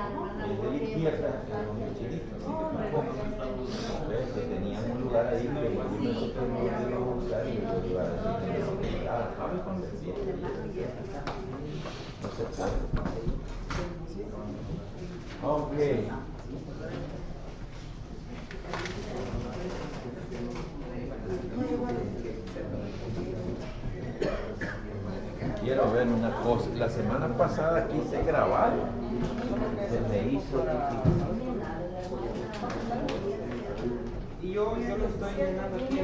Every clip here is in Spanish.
y el de la izquierda era un chinito, que tenían un lugar ahí que nosotros no debíamos usar y el lugar así que no se quedaba, no se puede. Ok. Quiero ver una cosa. La semana pasada quise grabar. Se me hizo difícil. Y yo lo estoy llenando aquí.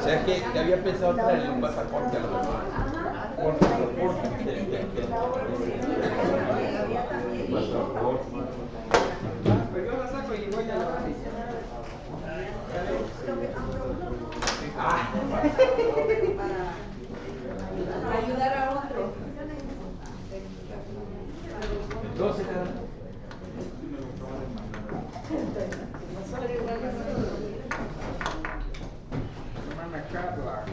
¿Sabes qué? Que había pensado traerle un pasaporte a los demás. Pero yo la saco y voy a la Para ayudar a otro. Entonces, hermana Carla.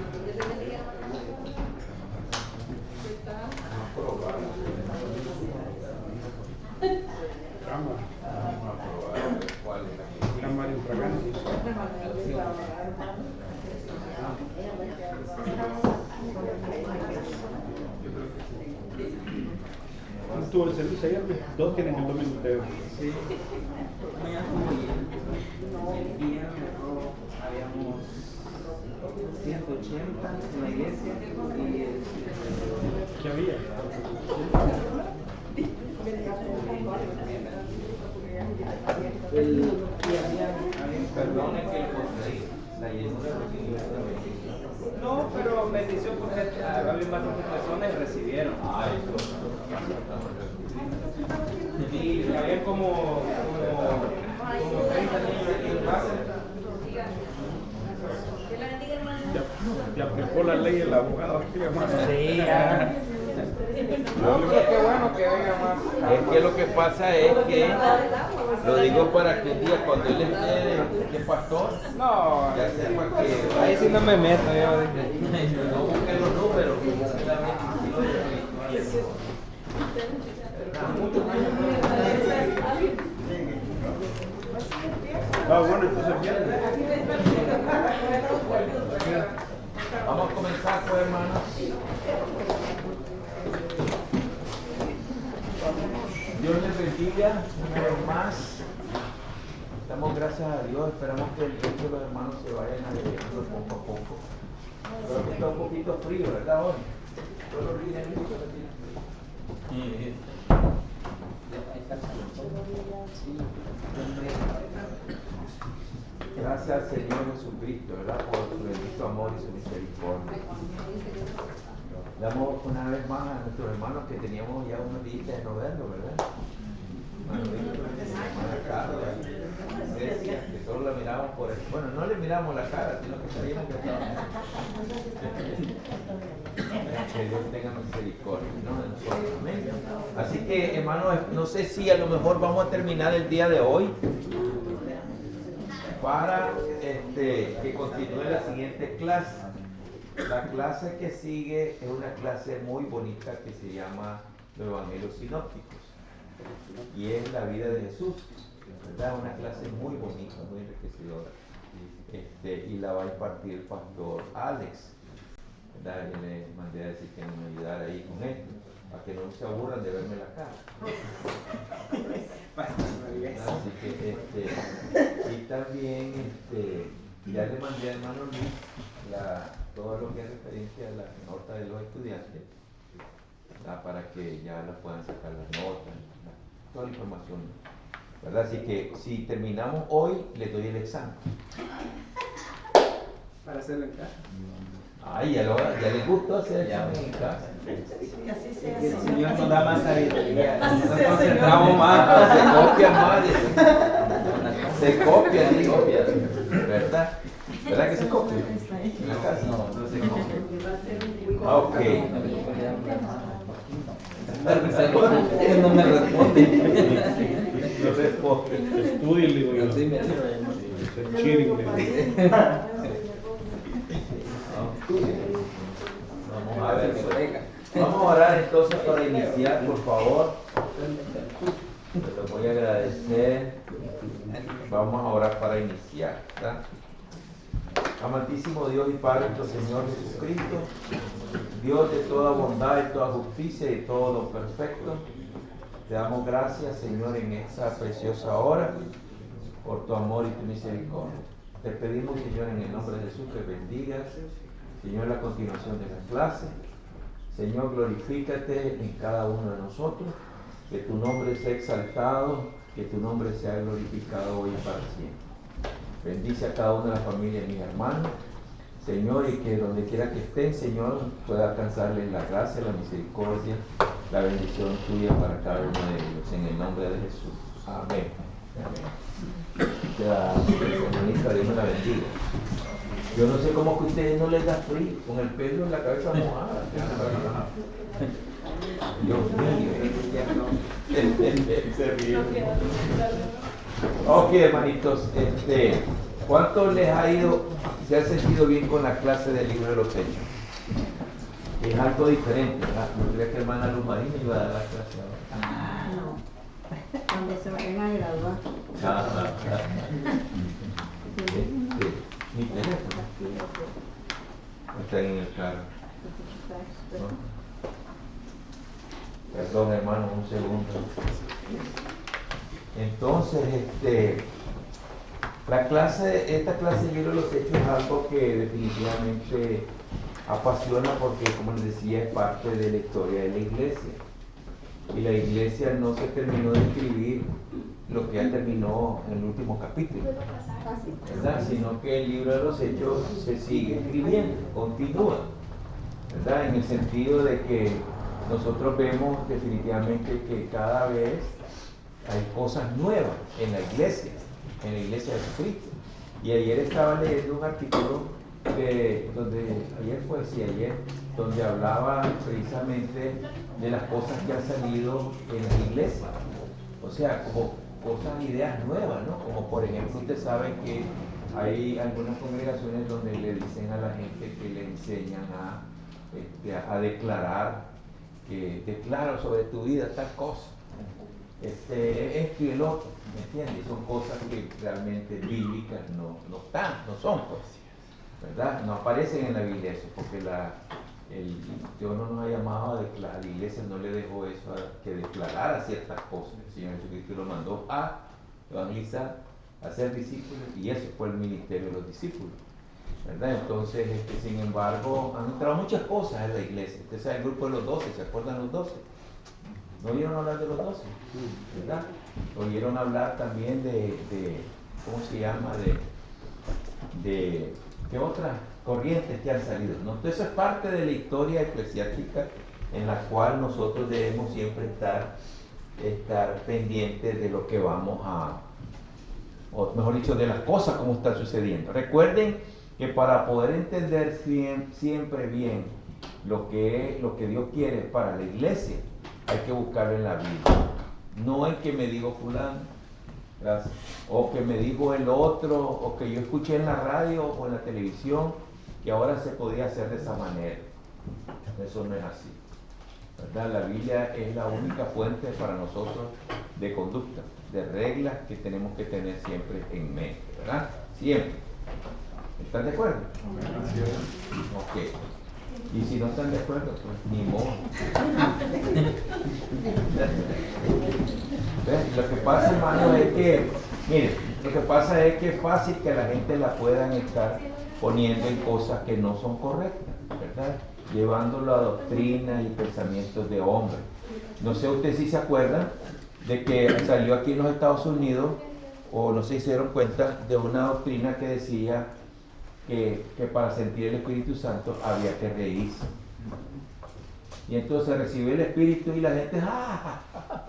Cámara infragante. Estuvo el servicio ayer, dos tienen el domingo de Sí. Mañana como el viernes habíamos 180 en la iglesia y ¿qué había? perdone que lo contradiga. La llenura recibió esta bendición. no, pero bendición porque había bastantes personas y recibieron. Ah, eso. Y había como 30 niños aquí en clase. Ya aplicó la ley el abogado aquí, hermano. Sí, ya. No, pero qué bueno que venga más. Es que lo que pasa es que, lo digo para que un día cuando él esté de pastor, No, ya sepa que ahí sí no me meto yo. no busque los números, busque la bendición espiritual. Ah, bueno, entonces viernes. Vamos a comenzar, pues, hermanos. Dios les bendiga una vez más. Damos gracias a Dios. Esperamos que el resto de los hermanos se vayan agregando poco a poco. Creo que está un poquito frío, ¿verdad, hoy? Solo ríen mucho, Gracias, Señor Jesucristo, ¿verdad? Por su bendito amor y su misericordia. Damos una vez más a nuestros hermanos que teníamos ya unos días de no verlos, ¿verdad? Hermano Víctor, hermana Carla, Grecia, que solo la miramos por el... Bueno, no le miramos la cara, sino que sabíamos que estaba... Que Dios tenga misericordia, ¿no? De nosotros, amén. Así que, hermanos, no sé si a lo mejor vamos a terminar el día de hoy para que continúe la siguiente clase. La clase que sigue es una clase muy bonita que se llama los Evangelios Sinópticos y es la vida de Jesús, ¿verdad? Una clase muy bonita, muy enriquecedora, y la va a impartir el pastor Alex, ¿verdad? Yo le mandé a decir que me ayudara ahí con esto, para que no se aburran de verme la cara. Así que y también ya le mandé al hermano Luis todo lo que es referencia a la nota de los estudiantes, ¿verdad? Para que ya la puedan sacar las notas, ¿verdad? Toda la información, ¿verdad? Así que si terminamos hoy, les doy el examen. Para hacerlo en casa. Ay, ya les gustó hacer el examen en casa. El Señor nos da más sabiduría. Nos Señor. concentramos más. Se copia más. Se copia, ¿verdad? ¿Verdad que se copia? En la casa no se copia. Ok. No me responde. No responde. Estudio, le digo yo. Cheering, le digo. eso. Vamos a orar entonces para iniciar, por favor. Les voy a agradecer. Vamos a orar para iniciar, ¿verdad? Amantísimo Dios y Padre, nuestro Señor Jesucristo, Dios de toda bondad y toda justicia y todo lo perfecto, te damos gracias, Señor, en esta preciosa hora, por tu amor y tu misericordia. Te pedimos, Señor, en el nombre de Jesús, que bendigas, Señor, la continuación de la clase. Señor, glorifícate en cada uno de nosotros, que tu nombre sea exaltado, que tu nombre sea glorificado hoy y para siempre. Bendice a cada una de las familias de mis hermanos, Señor, y que donde quiera que estén, Señor, pueda alcanzarles la gracia, la misericordia, la bendición tuya para cada uno de ellos, en el nombre de Jesús. Amén. Amén. Hermanita, Dios me la bendiga. Yo no sé cómo que a ustedes no les da frío, con el pelo en la cabeza mojada. Dios mío. Se ríe. Ok, hermanitos, ¿cuántos les ha ido, se han sentido bien con la clase del libro de los hechos? Es algo diferente, ¿verdad? No creía que hermana Luz Marina iba a dar la clase ahora. No, cuando se vayan a graduar. Mi teléfono está en el carro. Perdón, hermano, un segundo. Entonces, esta clase del libro de los hechos es algo que definitivamente apasiona porque, como les decía, es parte de la historia de la iglesia. Y la iglesia no se terminó de escribir lo que ya terminó en el último capítulo, ¿verdad? Sino que el libro de los hechos se sigue escribiendo, continúa, ¿verdad? En el sentido de que nosotros vemos definitivamente que cada vez hay cosas nuevas en la iglesia de Jesucristo. Y ayer estaba leyendo un artículo donde hablaba precisamente de las cosas que han salido en la iglesia. O sea, como cosas, ideas nuevas, ¿no? Como por ejemplo, usted sabe que hay algunas congregaciones donde le dicen a la gente que le enseñan a declarar, que declaro sobre tu vida tal cosa. Esto y el otro, ¿me entiendes? Son cosas que realmente bíblicas no son, pues, ¿verdad? No aparecen en la Biblia eso, porque Dios no nos ha llamado a declarar, la iglesia no le dejó eso, que declarara ciertas cosas. El Señor Jesucristo lo mandó a evangelizar, a ser discípulos, y eso fue el ministerio de los discípulos, ¿verdad? Entonces, sin embargo, han entrado muchas cosas en la iglesia. Usted sabe el grupo de los 12, ¿se acuerdan los 12? ¿No oyeron hablar de los 12? ¿Verdad? Oyeron hablar también de ¿cómo se llama? De ¿qué otras corrientes que han salido? ¿No? Entonces, eso es parte de la historia eclesiástica en la cual nosotros debemos siempre estar pendientes de lo que vamos o mejor dicho, de las cosas como están sucediendo. Recuerden que para poder entender siempre bien lo que Dios quiere para la iglesia, hay que buscarlo en la Biblia, no en que me dijo fulano, gracias, o que me dijo el otro, o que yo escuché en la radio o en la televisión que ahora se podía hacer de esa manera. Eso no es así, ¿verdad? La Biblia es la única fuente para nosotros de conducta, de reglas que tenemos que tener siempre en mente, ¿verdad? Siempre. ¿Están de acuerdo? Ok. Y si no están de acuerdo, pues ni modo. Lo que pasa, hermano, es que, miren, lo que pasa es que es fácil que la gente la puedan estar poniendo en cosas que no son correctas, ¿verdad? Llevándolo a doctrinas y pensamientos de hombres. No sé ustedes si se acuerdan de que salió aquí en los Estados Unidos, o no sé si se dieron cuenta, de una doctrina que decía que para sentir el Espíritu Santo había que reírse. Y entonces recibió el Espíritu y la gente,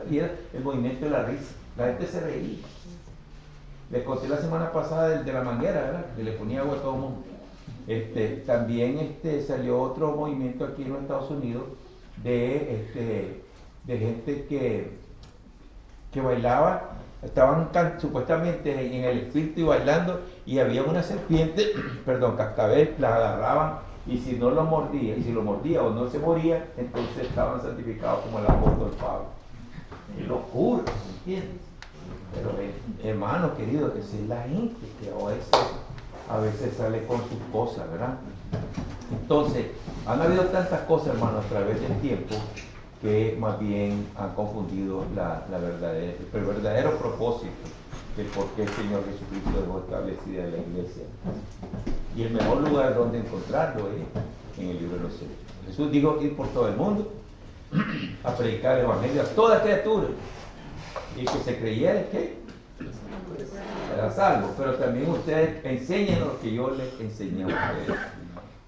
y era el movimiento de la risa. La gente se reía. Les conté la semana pasada de la manguera, ¿verdad? Que le ponía agua a todo el mundo. También salió otro movimiento aquí en los Estados Unidos de gente que bailaba, estaban supuestamente en el espíritu y bailando, y había una serpiente, perdón, cascabel, la agarraban Y si no lo mordía, y si lo mordía o no se moría, entonces estaban santificados como el apóstol Pablo. ¡Qué locura! ¿Entiendes? Pero hermano querido, esa es la gente que a veces sale con sus cosas, ¿verdad? Entonces, han habido tantas cosas, hermano, a través del tiempo, que más bien han confundido el verdadero propósito del por qué el Señor Jesucristo dejó establecida la iglesia. Y el mejor lugar donde encontrarlo es en el libro de los Hechos. Jesús dijo ir por todo el mundo a predicar el evangelio a toda criatura, y que se creyera que era salvo. Pero también ustedes enseñen lo que yo les enseñé a ustedes.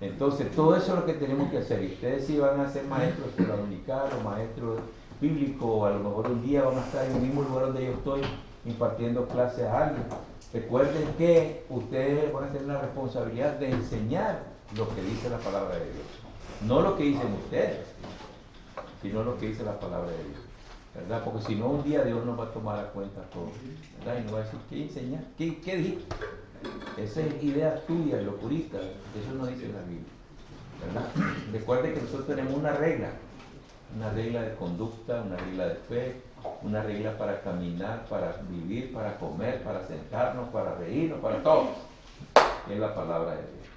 Entonces todo eso es lo que tenemos que hacer. Y ustedes, si van a ser maestros dominicales o maestros bíblicos, a lo mejor un día van a estar en el mismo lugar donde yo estoy impartiendo clases a alguien. Recuerden que ustedes van a tener la responsabilidad de enseñar lo que dice la palabra de Dios. No lo que dicen ustedes, sino lo que dice la palabra de Dios, ¿verdad? Porque si no, un día Dios nos va a tomar a cuenta todo, ¿verdad? Y nos va a decir, ¿qué enseñar? ¿Qué dijiste? Esa es idea tuya, locurista. Eso no dice la Biblia, ¿verdad? Recuerden que nosotros tenemos una regla de conducta, una regla de fe, una regla para caminar, para vivir, para comer, para sentarnos, para reírnos, para todo. Es la palabra de Dios,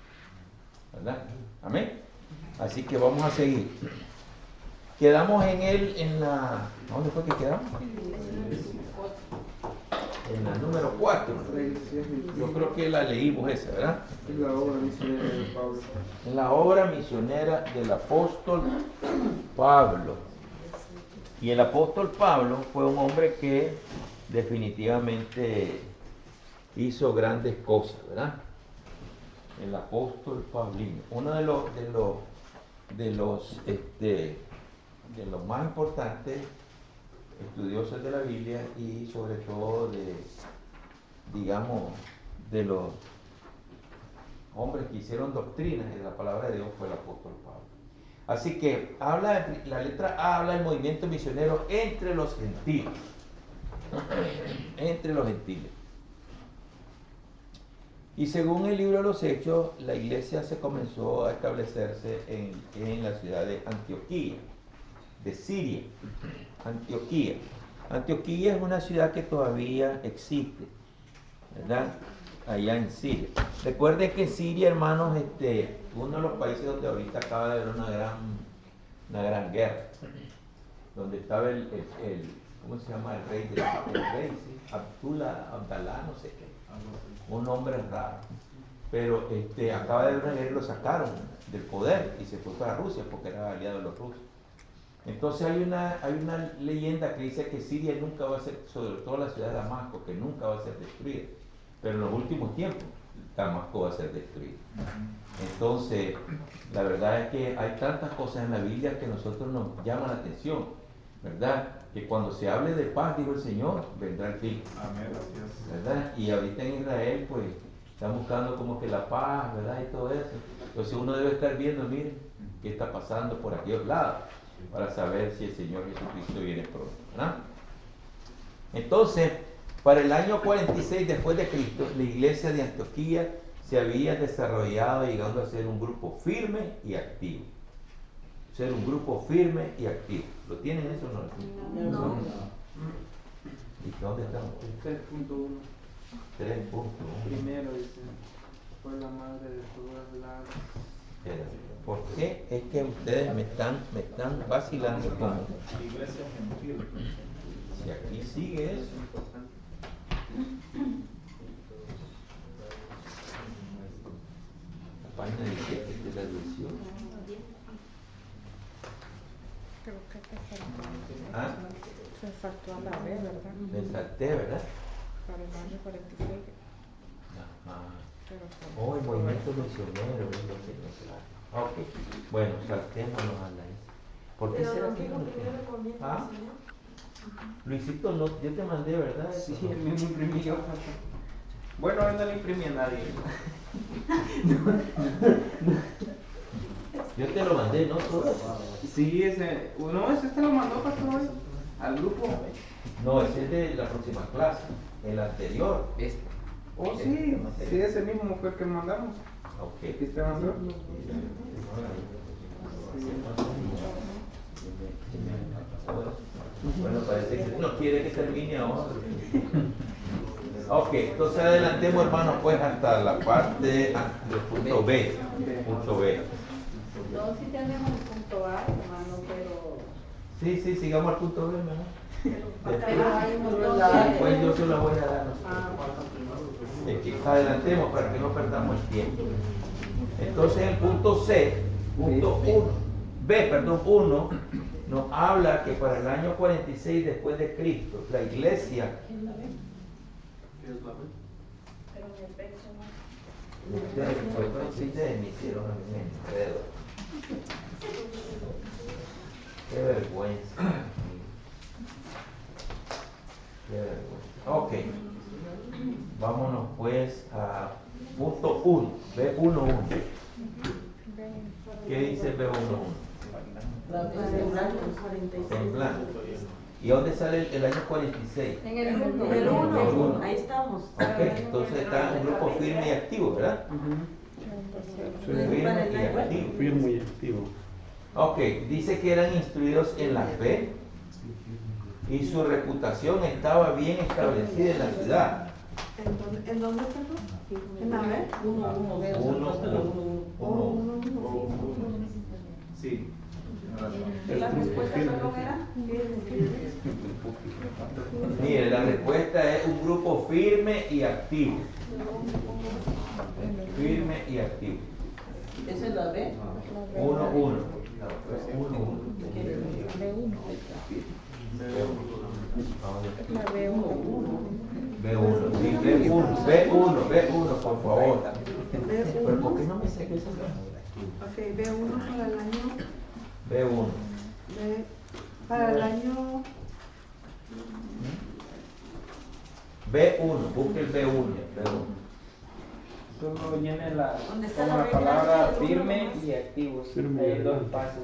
¿verdad? Amén. Así que vamos a seguir. Quedamos ¿dónde fue que quedamos? En la número 4. Yo creo que la leímos esa, ¿verdad? Es la obra misionera de Pablo. En la obra misionera del apóstol Pablo. Y el apóstol Pablo fue un hombre que definitivamente hizo grandes cosas, ¿verdad? El apóstol Paulino, uno de los más importantes estudiosos de la Biblia, y sobre todo de los hombres que hicieron doctrinas de la palabra de Dios, fue el apóstol Pablo. Así que la letra A habla del movimiento misionero entre los gentiles. Entre los gentiles. Y según el libro de los Hechos, la iglesia se comenzó a establecerse en la ciudad de Antioquía, de Siria. Antioquía. Antioquía es una ciudad que todavía existe, ¿verdad? Allá en Siria. Recuerden que Siria, hermanos, uno de los países donde ahorita acaba de haber una gran guerra, donde estaba ¿cómo se llama? El rey, ¿sí? Abdalá, no sé qué. Un hombre raro. Pero acaba de haber una guerra y lo sacaron del poder y se fue para Rusia porque era aliado de los rusos. Entonces hay una leyenda que dice que Siria nunca va a ser, sobre todo la ciudad de Damasco, que nunca va a ser destruida. Pero en los últimos tiempos, Damasco va a ser destruida. Entonces, la verdad es que hay tantas cosas en la Biblia que a nosotros nos llaman la atención, ¿verdad? Que cuando se hable de paz, dijo el Señor, vendrá el fin. Amén, gracias. ¿Verdad? Y ahorita en Israel, pues, están buscando como que la paz, ¿verdad? Y todo eso. Entonces uno debe estar viendo, miren, qué está pasando por aquellos lados, para saber si el Señor Jesucristo viene pronto, ¿verdad? Entonces, para el año 46 después de Cristo, la iglesia de Antioquía se había desarrollado, llegando a ser un grupo firme y activo. Ser un grupo firme y activo. ¿Lo tienen eso o no? No. ¿Y dónde estamos? 3.1. 3.1. Primero dice, fue la madre de todas las... ¿Por qué es que ustedes me están vacilando con Iglesia gentil. si aquí sigue eso? La página 17 de la edición. Creo que te faltó. ¿Ah? Se faltó a la vez, ¿verdad? Me salté, ¿verdad? Para el año 46. Ajá. Pero Oh, el movimiento misionero. Ok, bueno, saltémonos a la S. ¿Por qué será que no? ¿Ah? Luisito, no, yo te mandé, ¿verdad? Sí, el mismo imprimí yo. Bueno, hoy no le imprimí a nadie. Yo te lo mandé, ¿no? Sí, ese te lo mandó, pastor, hoy, al grupo. No, ese es de la próxima clase. El anterior. Oh, sí, sí, ese mismo fue el que mandamos. Ok. ¿Qué te mandó? Bueno, parece que no quiere que termine ahora. Ok, entonces adelantemos, hermanos, pues hasta la parte del punto B. Punto B. No, sí tenemos el punto A, hermano, pero... Sí, sigamos al punto B, mejor. Pero hay un montón Después yo se la voy a dar. Ah, Adelantemos para que no perdamos el tiempo. Entonces el punto C, punto 1, nos habla que para el año 46 después de Cristo, la iglesia, ustedes me hicieron a mí un enredo. Qué vergüenza. Qué vergüenza. Ok. Vámonos pues a punto 1, B11. ¿Qué dice B11? Temblando. ¿Y dónde sale el año 46? En el 1. El uno. Ahí estamos. Ok, entonces está un grupo firme y activo, ¿verdad? Firme y activo. Firme y activo. Ok, dice que eran instruidos en la fe y su reputación estaba bien establecida en la ciudad. ¿En dónde, perdón? ¿En la B? 1. Sí. ¿La respuesta solo era? Mire, la respuesta es un grupo firme y activo. Firme y activo. ¿Esa es la B? 1. La B1. B1, sí, B1, por favor. ¿Pero por qué no me saques esa? Ok, B1 para el año. B1. Para el año. B1, busque el B1. Solo llene la, ¿Dónde está como la la palabra regla? firme y activos. Firme y Hay dos activo. pasos.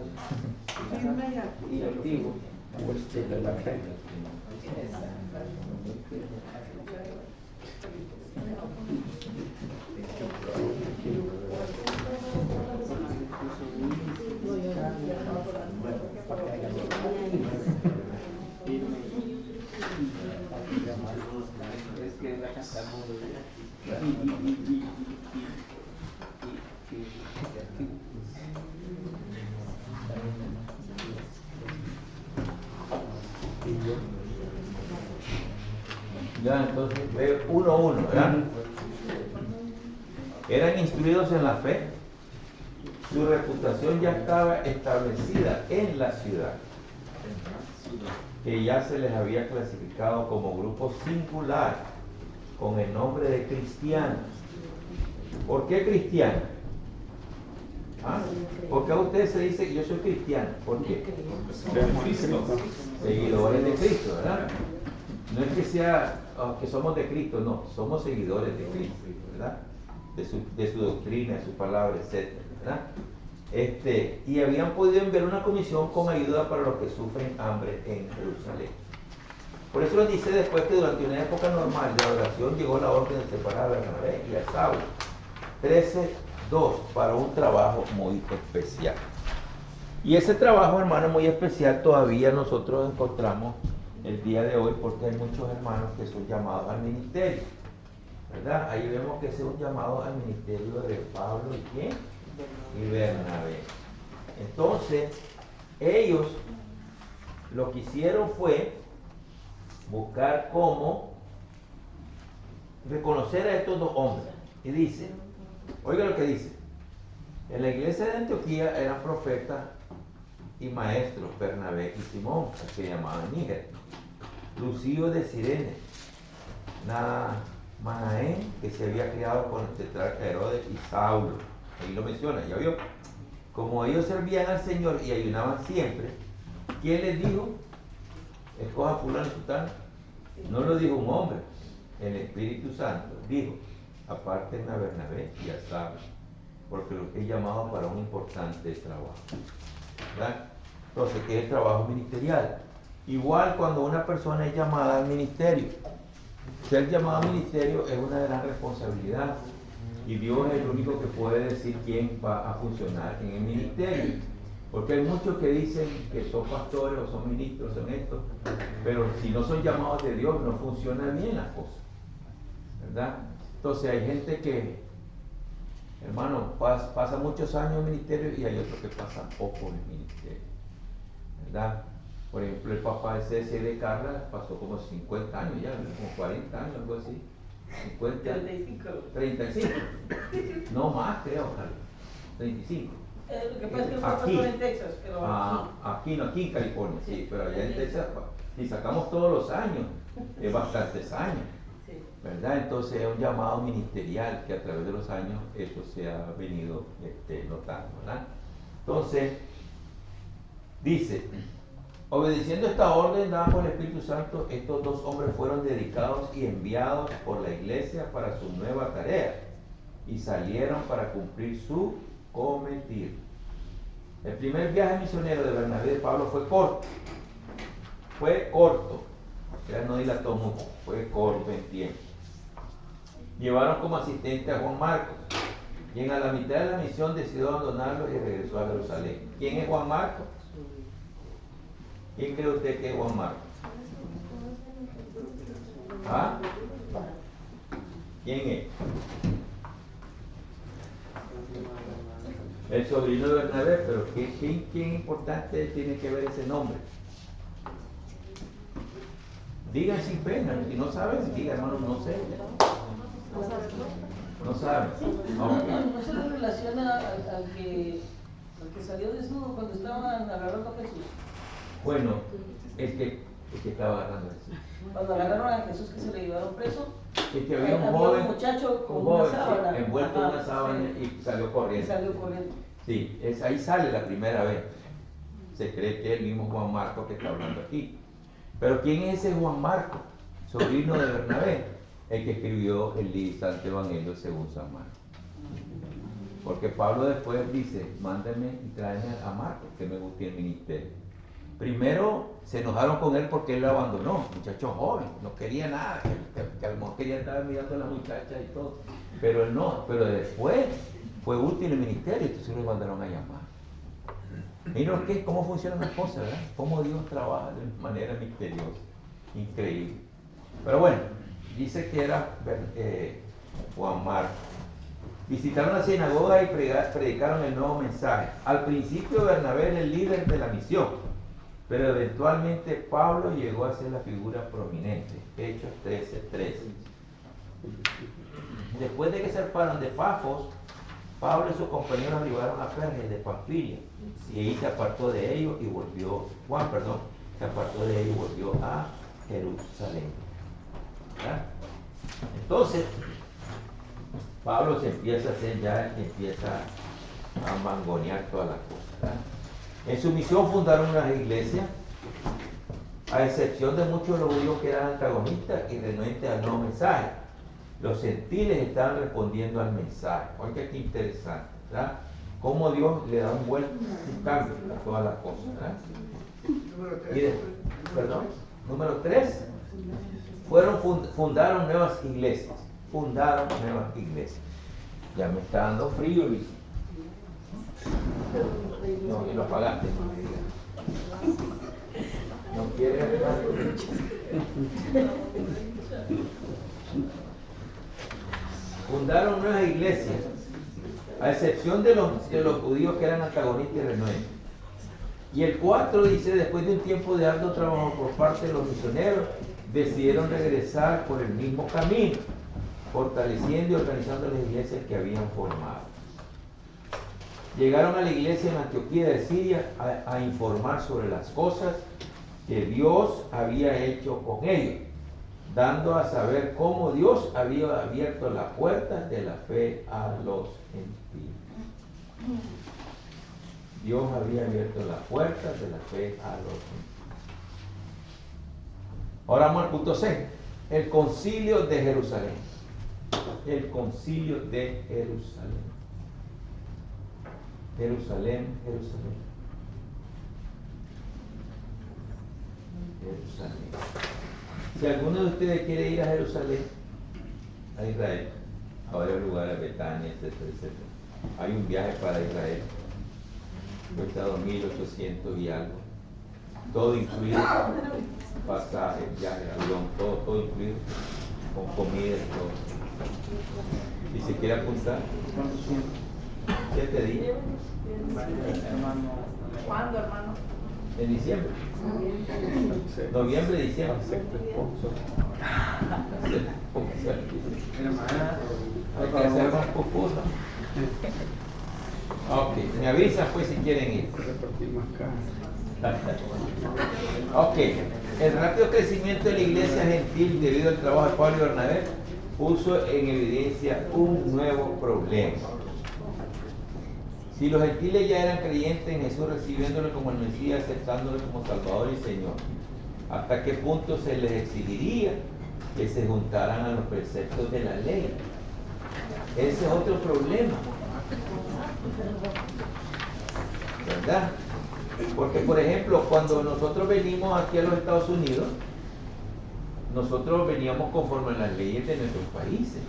Firme y activo. Y activo. Puesto de la fe. Es que la cantamos. Ya, entonces B1, ¿verdad? Eran instruidos en la fe. Su reputación ya estaba establecida en la ciudad, que ya se les había clasificado como grupo singular con el nombre de cristianos. ¿Por qué cristianos? ¿Ah? ¿Por qué a ustedes se dice que yo soy cristiano? ¿Por qué? Seguidores de Cristo, ¿verdad? No es que sea que somos de Cristo, no, somos seguidores de Cristo, ¿verdad? De su doctrina, de su palabra, etc. ¿verdad? Y habían podido enviar una comisión con ayuda para los que sufren hambre en Jerusalén. Por eso les dice después que durante una época normal de adoración llegó la orden de separar a Bernabé y a Saulo. 13:2 para un trabajo muy especial. Y ese trabajo, hermano, muy especial todavía nosotros encontramos el día de hoy porque hay muchos hermanos que son llamados al ministerio, ¿verdad? Ahí vemos que ese es un llamado al ministerio de Pablo y ¿quién? Y Bernabé. Entonces, ellos lo que hicieron fue buscar cómo reconocer a estos dos hombres. Y dice, oiga lo que dice, en la iglesia de Antioquía eran profetas y maestros Bernabé y Simón, al que llamaban Níger, Lucio de Cirene, Manaén, que se había criado con el tetrarca Herodes, y Saulo. Ahí lo menciona, ya vio. Como ellos servían al Señor y ayunaban siempre, ¿quién les dijo? Escoja fulano y sutano. No lo dijo un hombre, el Espíritu Santo dijo, apártenme a Bernabé y a Saulo, porque los he llamado para un importante trabajo. ¿Verdad? Entonces, ¿qué es el trabajo ministerial? Igual cuando una persona es llamada al ministerio. Ser llamado al ministerio es una gran responsabilidad. Y Dios es el único que puede decir quién va a funcionar en el ministerio. Porque hay muchos que dicen que son pastores o son ministros, son estos, pero si no son llamados de Dios no funciona bien las cosas, ¿verdad? Entonces hay gente que, hermano, pasa muchos años en el ministerio y hay otros que pasan poco en el ministerio, ¿verdad? Por ejemplo, el papá de Ceci de Carla pasó como 50 años ya, como 40 años, algo así. 50, 35. No más, creo, Carla. 35. Lo que pasa es que fue Aquí. pastor en Texas, pero Aquí en California, sí, pero allá en Sí. Texas, si sacamos todos los años, es bastantes años, sí. ¿verdad? Entonces es un llamado ministerial que a través de los años eso se ha venido notando, ¿verdad? Entonces, dice, obedeciendo esta orden dada por el Espíritu Santo, estos dos hombres fueron dedicados y enviados por la iglesia para su nueva tarea y salieron para cumplir su cometido. El primer viaje misionero de Bernabé y de Pablo fue corto, ya no dilató mucho, fue corto en tiempo. Llevaron como asistente a Juan Marcos, quien a la mitad de la misión decidió abandonarlo y regresó a Jerusalén. ¿Quién es Juan Marcos? ¿Quién cree usted que es Juan Marcos? ¿Ah? ¿Quién es? El sobrino de Bernabé, pero ¿quién importante tiene que ver ese nombre? Digan sin pena, si no saben, digan, hermano, no sé. No saben. Okay. No se le relaciona al que salió desnudo cuando estaban agarrando a Jesús. Bueno, el que estaba agarrando eso. Cuando agarraron a Jesús que se le llevaron preso, Es que había un joven, muchacho con un una joven, sábana. sí, envuelto en Ajá, una sábana sí. y salió Y corriendo. salió corriendo. Sí, ahí sale la primera vez. Se cree que es el mismo Juan Marcos que está hablando aquí. Pero ¿quién es ese Juan Marcos? Sobrino de Bernabé, el que escribió el Santo Evangelio según San Marcos. Porque Pablo después dice, mándame y tráeme a Marcos, que me guste el ministerio. Primero se enojaron con él porque él lo abandonó, muchacho joven, no quería nada, que a lo mejor quería estar mirando a la muchacha y todo. Pero él no, pero después fue útil el ministerio, entonces lo mandaron a llamar. Miren cómo funcionan las cosas, ¿verdad? Cómo Dios trabaja de manera misteriosa, increíble. Pero bueno, dice que era Juan Marcos. Visitaron la sinagoga y predicaron el nuevo mensaje. Al principio Bernabé era el líder de la misión, pero eventualmente Pablo llegó a ser la figura prominente. Hechos 13:13. Después de que se zarparon de Pafos, Pablo y sus compañeros arribaron a Perge de Panfilia, y ahí se apartó de ellos y volvió, se apartó de ellos y volvió a Jerusalén. ¿Verdad? Entonces, Pablo se empieza a hacer ya, empieza a mangonear todas las cosas. ¿Verdad? En su misión fundaron unas iglesias, a excepción de muchos de los judíos que eran antagonistas y renuentes al nuevo mensaje. Los gentiles estaban respondiendo al mensaje. Oiga, qué interesante, ¿verdad? Cómo Dios le da un cambio a todas las cosas, ¿verdad? Número 3, fundaron nuevas iglesias. Ya me está dando frío, Luis. No, y lo apagaste. No quiere arreglar. Fundaron nuevas iglesias, a excepción de los judíos que eran antagonistas y renuentes. Y el 4 dice, después de un tiempo de arduo trabajo por parte de los misioneros, decidieron regresar por el mismo camino, fortaleciendo y organizando las iglesias que habían formado. Llegaron a la iglesia en Antioquía de Siria a informar sobre las cosas que Dios había hecho con ellos, dando a saber cómo Dios había abierto las puertas de la fe a los gentiles. Dios había abierto las puertas de la fe a los gentiles. Ahora vamos al punto C, el concilio de Jerusalén. El concilio de Jerusalén. Jerusalén. Si alguno de ustedes quiere ir a Jerusalén, a Israel, a varios lugares, Betania, etcétera, etcétera. Hay un viaje para Israel, cuesta 2.800 y algo, todo incluido, pasaje, viaje, avión, todo incluido, con comida y todo. Y si quiere apuntar, 7 días. ¿Cuándo, hermano? En diciembre. Noviembre, diciembre. Hay que hacer más pupusas. Ok, me avisan pues si quieren ir. Ok, el rápido crecimiento de la iglesia gentil debido al trabajo de Pablo y Bernabé puso en evidencia un nuevo problema. Si los gentiles ya eran creyentes en Jesús, recibiéndolo como el Mesías, aceptándolo como Salvador y Señor, ¿hasta qué punto se les exigiría que se juntaran a los preceptos de la ley? Ese es otro problema, ¿verdad? Porque, por ejemplo, cuando nosotros venimos aquí a los Estados Unidos, nosotros veníamos conforme a las leyes de nuestros países.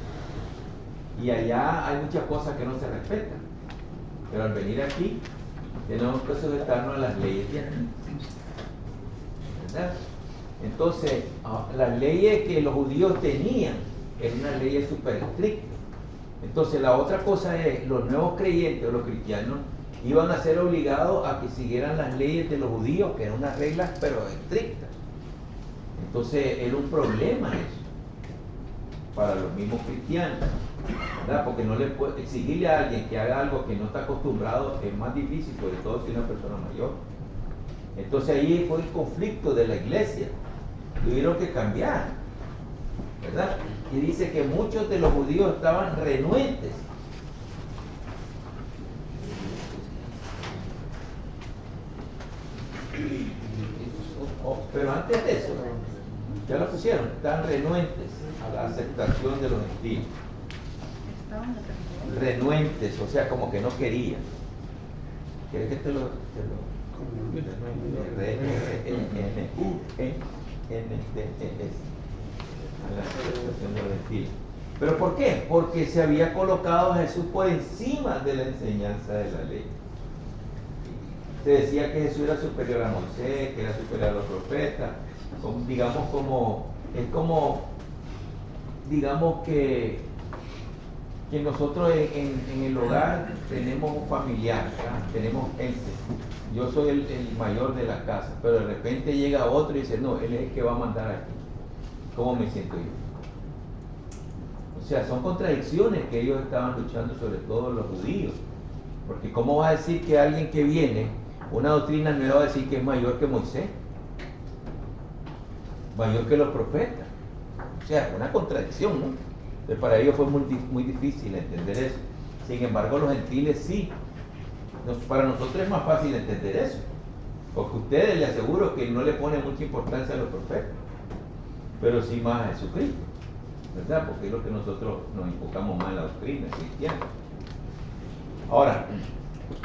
Y allá hay muchas cosas que no se respetan. Pero al venir aquí, tenemos que sujetarnos a las leyes de aquí, ¿verdad? Entonces, las leyes que los judíos tenían eran unas leyes súper estrictas. Entonces, la otra cosa es, los nuevos creyentes o los cristianos iban a ser obligados a que siguieran las leyes de los judíos, que eran unas reglas pero estrictas. Entonces, era un problema eso para los mismos cristianos, ¿verdad? Porque no le puede exigirle a alguien que haga algo que no está acostumbrado, es más difícil, sobre todo si es una persona mayor. Entonces ahí fue el conflicto de la iglesia, tuvieron que cambiar, ¿verdad? Y dice que muchos de los judíos estaban renuentes. Pero antes de eso, ya lo pusieron, estaban renuentes a la aceptación de los gentiles. Renuentes, o sea, como que no querían. ¿Quieres que te lo la aceptación de los gentiles? ¿Pero por qué? Porque se había colocado a Jesús por encima de la enseñanza de la ley. Se decía que Jesús era superior a Moisés, que era superior a los profetas, digamos que nosotros en el hogar tenemos un familiar, ¿verdad? Tenemos gente. Yo soy el mayor de la casa, pero de repente llega otro y dice, no, él es el que va a mandar aquí. ¿Cómo me siento yo? O sea, son contradicciones que ellos estaban luchando, sobre todo los judíos. Porque ¿cómo va a decir que alguien que viene, una doctrina nueva, va a decir que es mayor que Moisés? Mayor que los profetas. O sea, una contradicción, ¿no? Entonces, para ellos fue muy difícil entender eso. Sin embargo, los gentiles sí. Para nosotros es más fácil entender eso. Porque ustedes, les aseguro que no le ponen mucha importancia a los profetas, pero sí más a Jesucristo, ¿verdad? Porque es lo que nosotros nos enfocamos más en la doctrina cristiana. Ahora,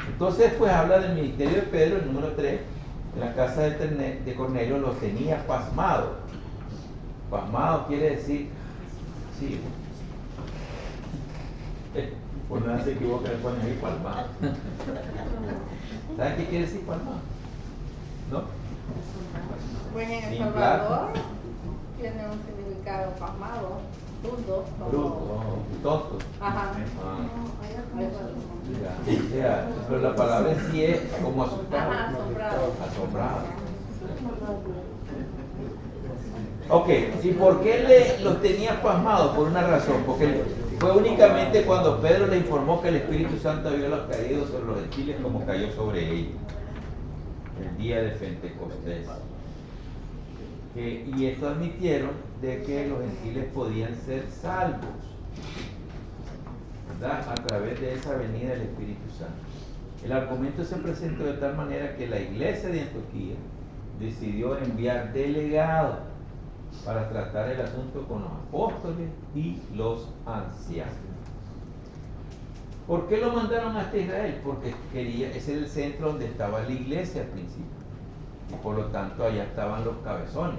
entonces pues habla del ministerio de Pedro, el número 3, en la casa de Cornelio los tenía pasmados. Pasmado quiere decir, sí, por nada se equivoca, le ponen ahí palmado. ¿Saben qué quiere decir palmado? ¿No? Pues en El Sin Salvador plata. tiene un significado pasmado, bruto, Bruto, tonto. Ajá. O sea, pero la palabra en sí es como asustado. Ajá, asombrado. Asombrado. Ok, ¿y por qué los tenía pasmados? Por una razón, porque fue únicamente cuando Pedro le informó que el Espíritu Santo había caído sobre los gentiles como cayó sobre ellos, el día de Pentecostés. Y esto admitieron de que los gentiles podían ser salvos, ¿verdad? A través de esa venida del Espíritu Santo. El argumento se presentó de tal manera que la iglesia de Antioquía decidió enviar delegados para tratar el asunto con los apóstoles y los ancianos. ¿Por qué lo mandaron hasta Israel? Porque ese era el centro donde estaba la iglesia al principio. Y por lo tanto allá estaban los cabezones,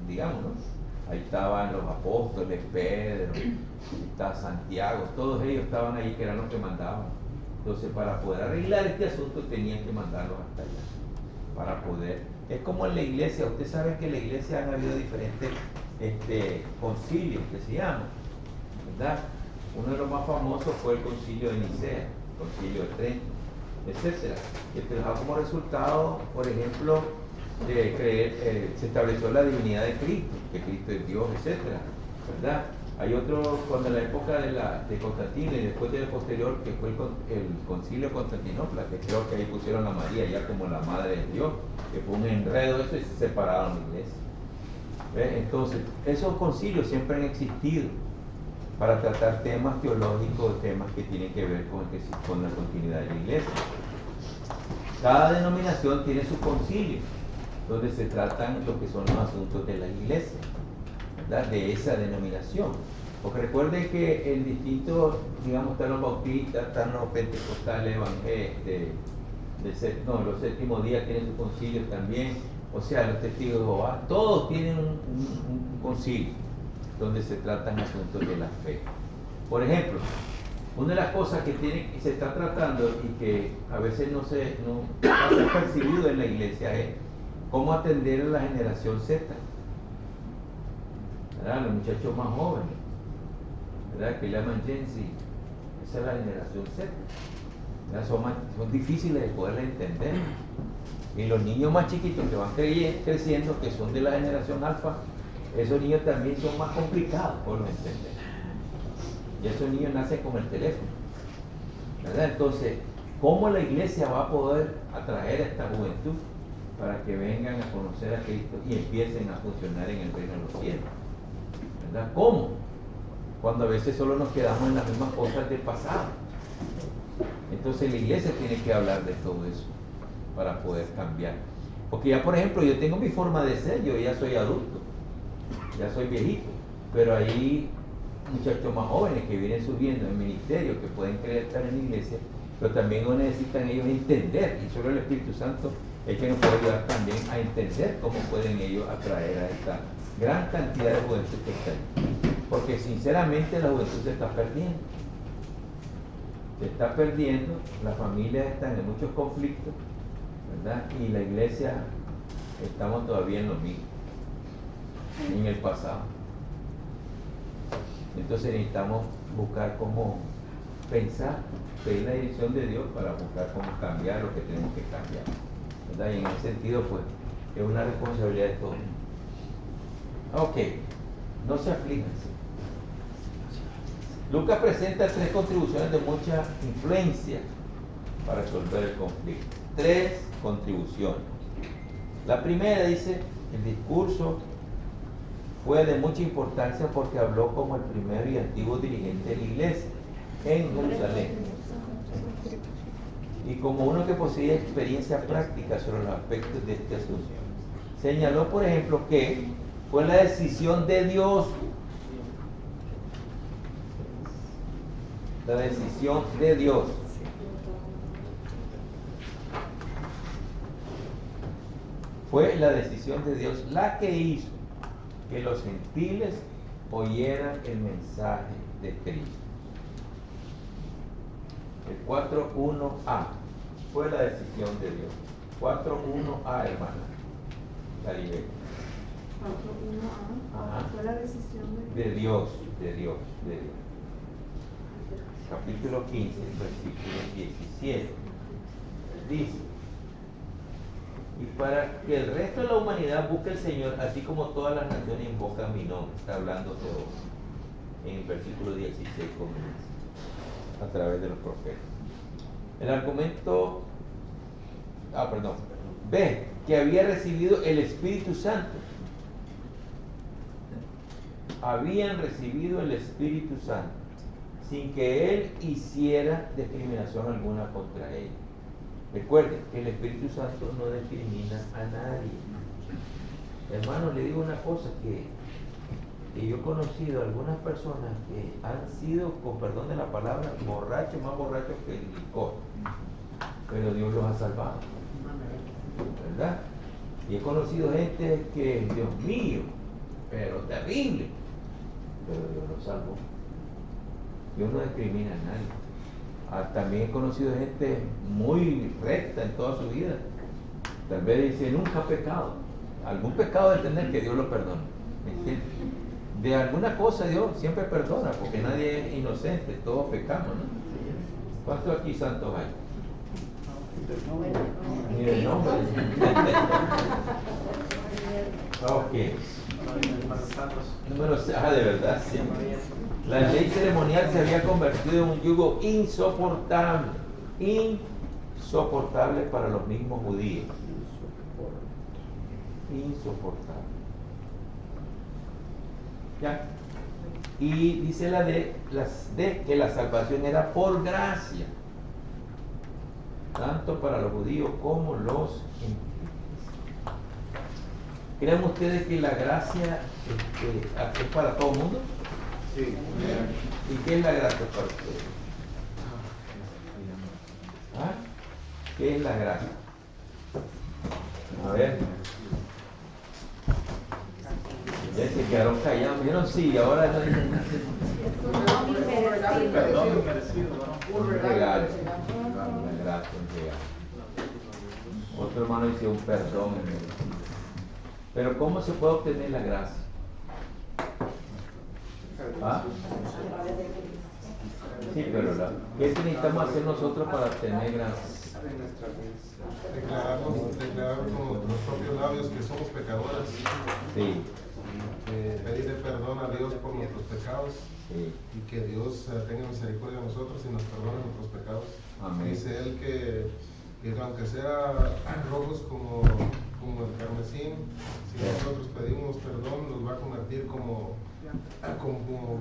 digamos, ¿no? Ahí estaban los apóstoles, Pedro, estaba Santiago, todos ellos estaban ahí, que eran los que mandaban. Entonces, para poder arreglar este asunto tenían que mandarlos hasta allá, para poder. Es como en la iglesia, ustedes saben que en la iglesia han habido diferentes concilios que se llaman, ¿verdad? Uno de los más famosos fue el concilio de Nicea, el concilio de Trento, etcétera, que trajo como resultado, por ejemplo, de creer, se estableció la divinidad de Cristo, que Cristo es Dios, etcétera, ¿verdad? Hay otro, cuando en la época de Constantino y después del posterior, que fue el concilio de Constantinopla, que creo que ahí pusieron a María ya como la madre de Dios, que fue un enredo eso y se separaron la iglesia. ¿Ve? Entonces, esos concilios siempre han existido para tratar temas teológicos, temas que tienen que ver con la continuidad de la iglesia. Cada denominación tiene su concilio, donde se tratan lo que son los asuntos de la iglesia, ¿verdad? De esa denominación. Porque recuerden que en distintos, digamos, están los bautistas, están los pentecostales, los séptimos días tienen sus concilios también, o sea, los testigos de Jehová, todos tienen un concilio donde se tratan asuntos de la fe. Por ejemplo, una de las cosas que se está tratando y que a veces no pasa percibido en la iglesia es cómo atender a la generación Z, ¿verdad? Los muchachos más jóvenes, ¿verdad? Que le llaman Gen Z. Esa es la generación Z, ¿verdad? Son difíciles de poder entender. Y los niños más chiquitos que van creciendo, que son de la generación alfa, esos niños también son más complicados por entender. Y esos niños nacen con el teléfono, ¿verdad? Entonces, ¿cómo la iglesia va a poder atraer a esta juventud para que vengan a conocer a Cristo y empiecen a funcionar en el reino de los cielos? ¿Verdad? ¿Cómo? Cuando a veces solo nos quedamos en las mismas cosas del pasado. Entonces la iglesia tiene que hablar de todo eso para poder cambiar. Porque ya, por ejemplo, yo tengo mi forma de ser, yo ya soy adulto, ya soy viejito, pero hay muchachos más jóvenes que vienen subiendo en el ministerio, que pueden querer estar en la iglesia, pero también necesitan ellos entender, y solo el Espíritu Santo es que nos puede ayudar también a entender cómo pueden ellos atraer a esta gran cantidad de juventud que está ahí. Porque sinceramente la juventud se está perdiendo. Se está perdiendo, las familias están en muchos conflictos, ¿verdad? Y la iglesia estamos todavía en lo mismo, en el pasado. Entonces necesitamos buscar cómo pensar, pedir la dirección de Dios para buscar cómo cambiar lo que tenemos que cambiar, ¿verdad? Y en ese sentido, pues, es una responsabilidad de todos. Ok, no se aflijan. Lucas presenta 3 contribuciones de mucha influencia para resolver el conflicto. 3 contribuciones. La primera dice, el discurso fue de mucha importancia porque habló como el primero y antiguo dirigente de la iglesia en Jerusalén y como uno que poseía experiencia práctica sobre los aspectos de este asunto. Señaló, por ejemplo, que fue la decisión de Dios, la decisión de Dios, fue la decisión de Dios la que hizo que los gentiles oyeran el mensaje de Cristo. El 4.1a fue la decisión de Dios. 4.1a, hermana. La libertad. 4.1a fue la decisión de Dios, de Dios. Capítulo 15, versículo 17. Dice: y para que el resto de la humanidad busque al Señor, así como todas las naciones invocan mi nombre. Está hablando de en el versículo 16 comienza, a través de los profetas. El argumento, B, que había recibido el Espíritu Santo. Habían recibido el Espíritu Santo sin que Él hiciera discriminación alguna contra ellos. Recuerden que el Espíritu Santo no discrimina a nadie. Hermanos, le digo una cosa, que yo he conocido algunas personas que han sido, con perdón de la palabra, borrachos, más borrachos que el licor, pero Dios los ha salvado, ¿verdad? Y he conocido gente que, Dios mío, pero terrible. Pero Dios lo salvó. Dios no discrimina a nadie. También he conocido gente muy recta en toda su vida. Tal vez dice, nunca ha pecado. Algún pecado de tener que Dios lo perdona. ¿Me entiendes? De alguna cosa Dios siempre perdona, porque nadie es inocente, todos pecamos, ¿no? ¿Cuántos aquí santos hay? Ni el nombre. Ok. Número 6. De verdad, sí. La ley ceremonial se había convertido en un yugo insoportable para los mismos judíos. Insoportable. ¿Ya? Y dice que la salvación era por gracia, tanto para los judíos como los gentiles. ¿Creen ustedes que la gracia es para todo el mundo? Sí. ¿Y qué es la gracia para ustedes? ¿Ah? ¿Qué es la gracia? A ver. Ya se quedaron callados. ¿Vieron? Sí, ahora no dicen nada. Perdón inmerecido, ¿no? Un regalo. Una gracia, un regalo. Otro hermano dice un perdón inmerecido. Pero ¿cómo se puede obtener la gracia? ¿Ah? Sí, pero ¿qué necesitamos hacer nosotros para obtener gracia? Declarar con los propios labios que somos pecadores. Sí. Pedirle perdón a Dios por nuestros pecados. Sí. Y que Dios tenga misericordia de nosotros y nos perdone nuestros pecados. Amén. Dice Él que aunque sea rojos como el carmesí, si nosotros pedimos perdón, nos va a convertir como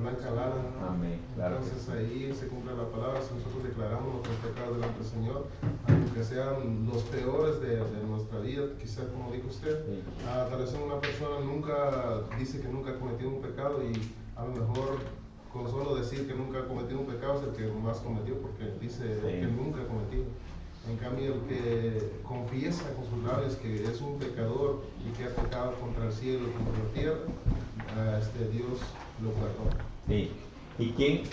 blanca lana, ¿no? Amén. Claro. Entonces ahí se cumple la palabra. Si nosotros declaramos nuestros pecados delante del Señor, aunque sean los peores de nuestra vida, quizás como dijo usted, Sí. tal vez una persona nunca dice que nunca ha cometido un pecado, y a lo mejor con solo decir que nunca ha cometido un pecado es el que más cometió, porque dice Sí. que nunca ha cometido. En cambio, el que confiesa con sus labios que es un pecador y que ha pecado contra el cielo y contra la tierra, Dios lo perdona. Sí. ¿Y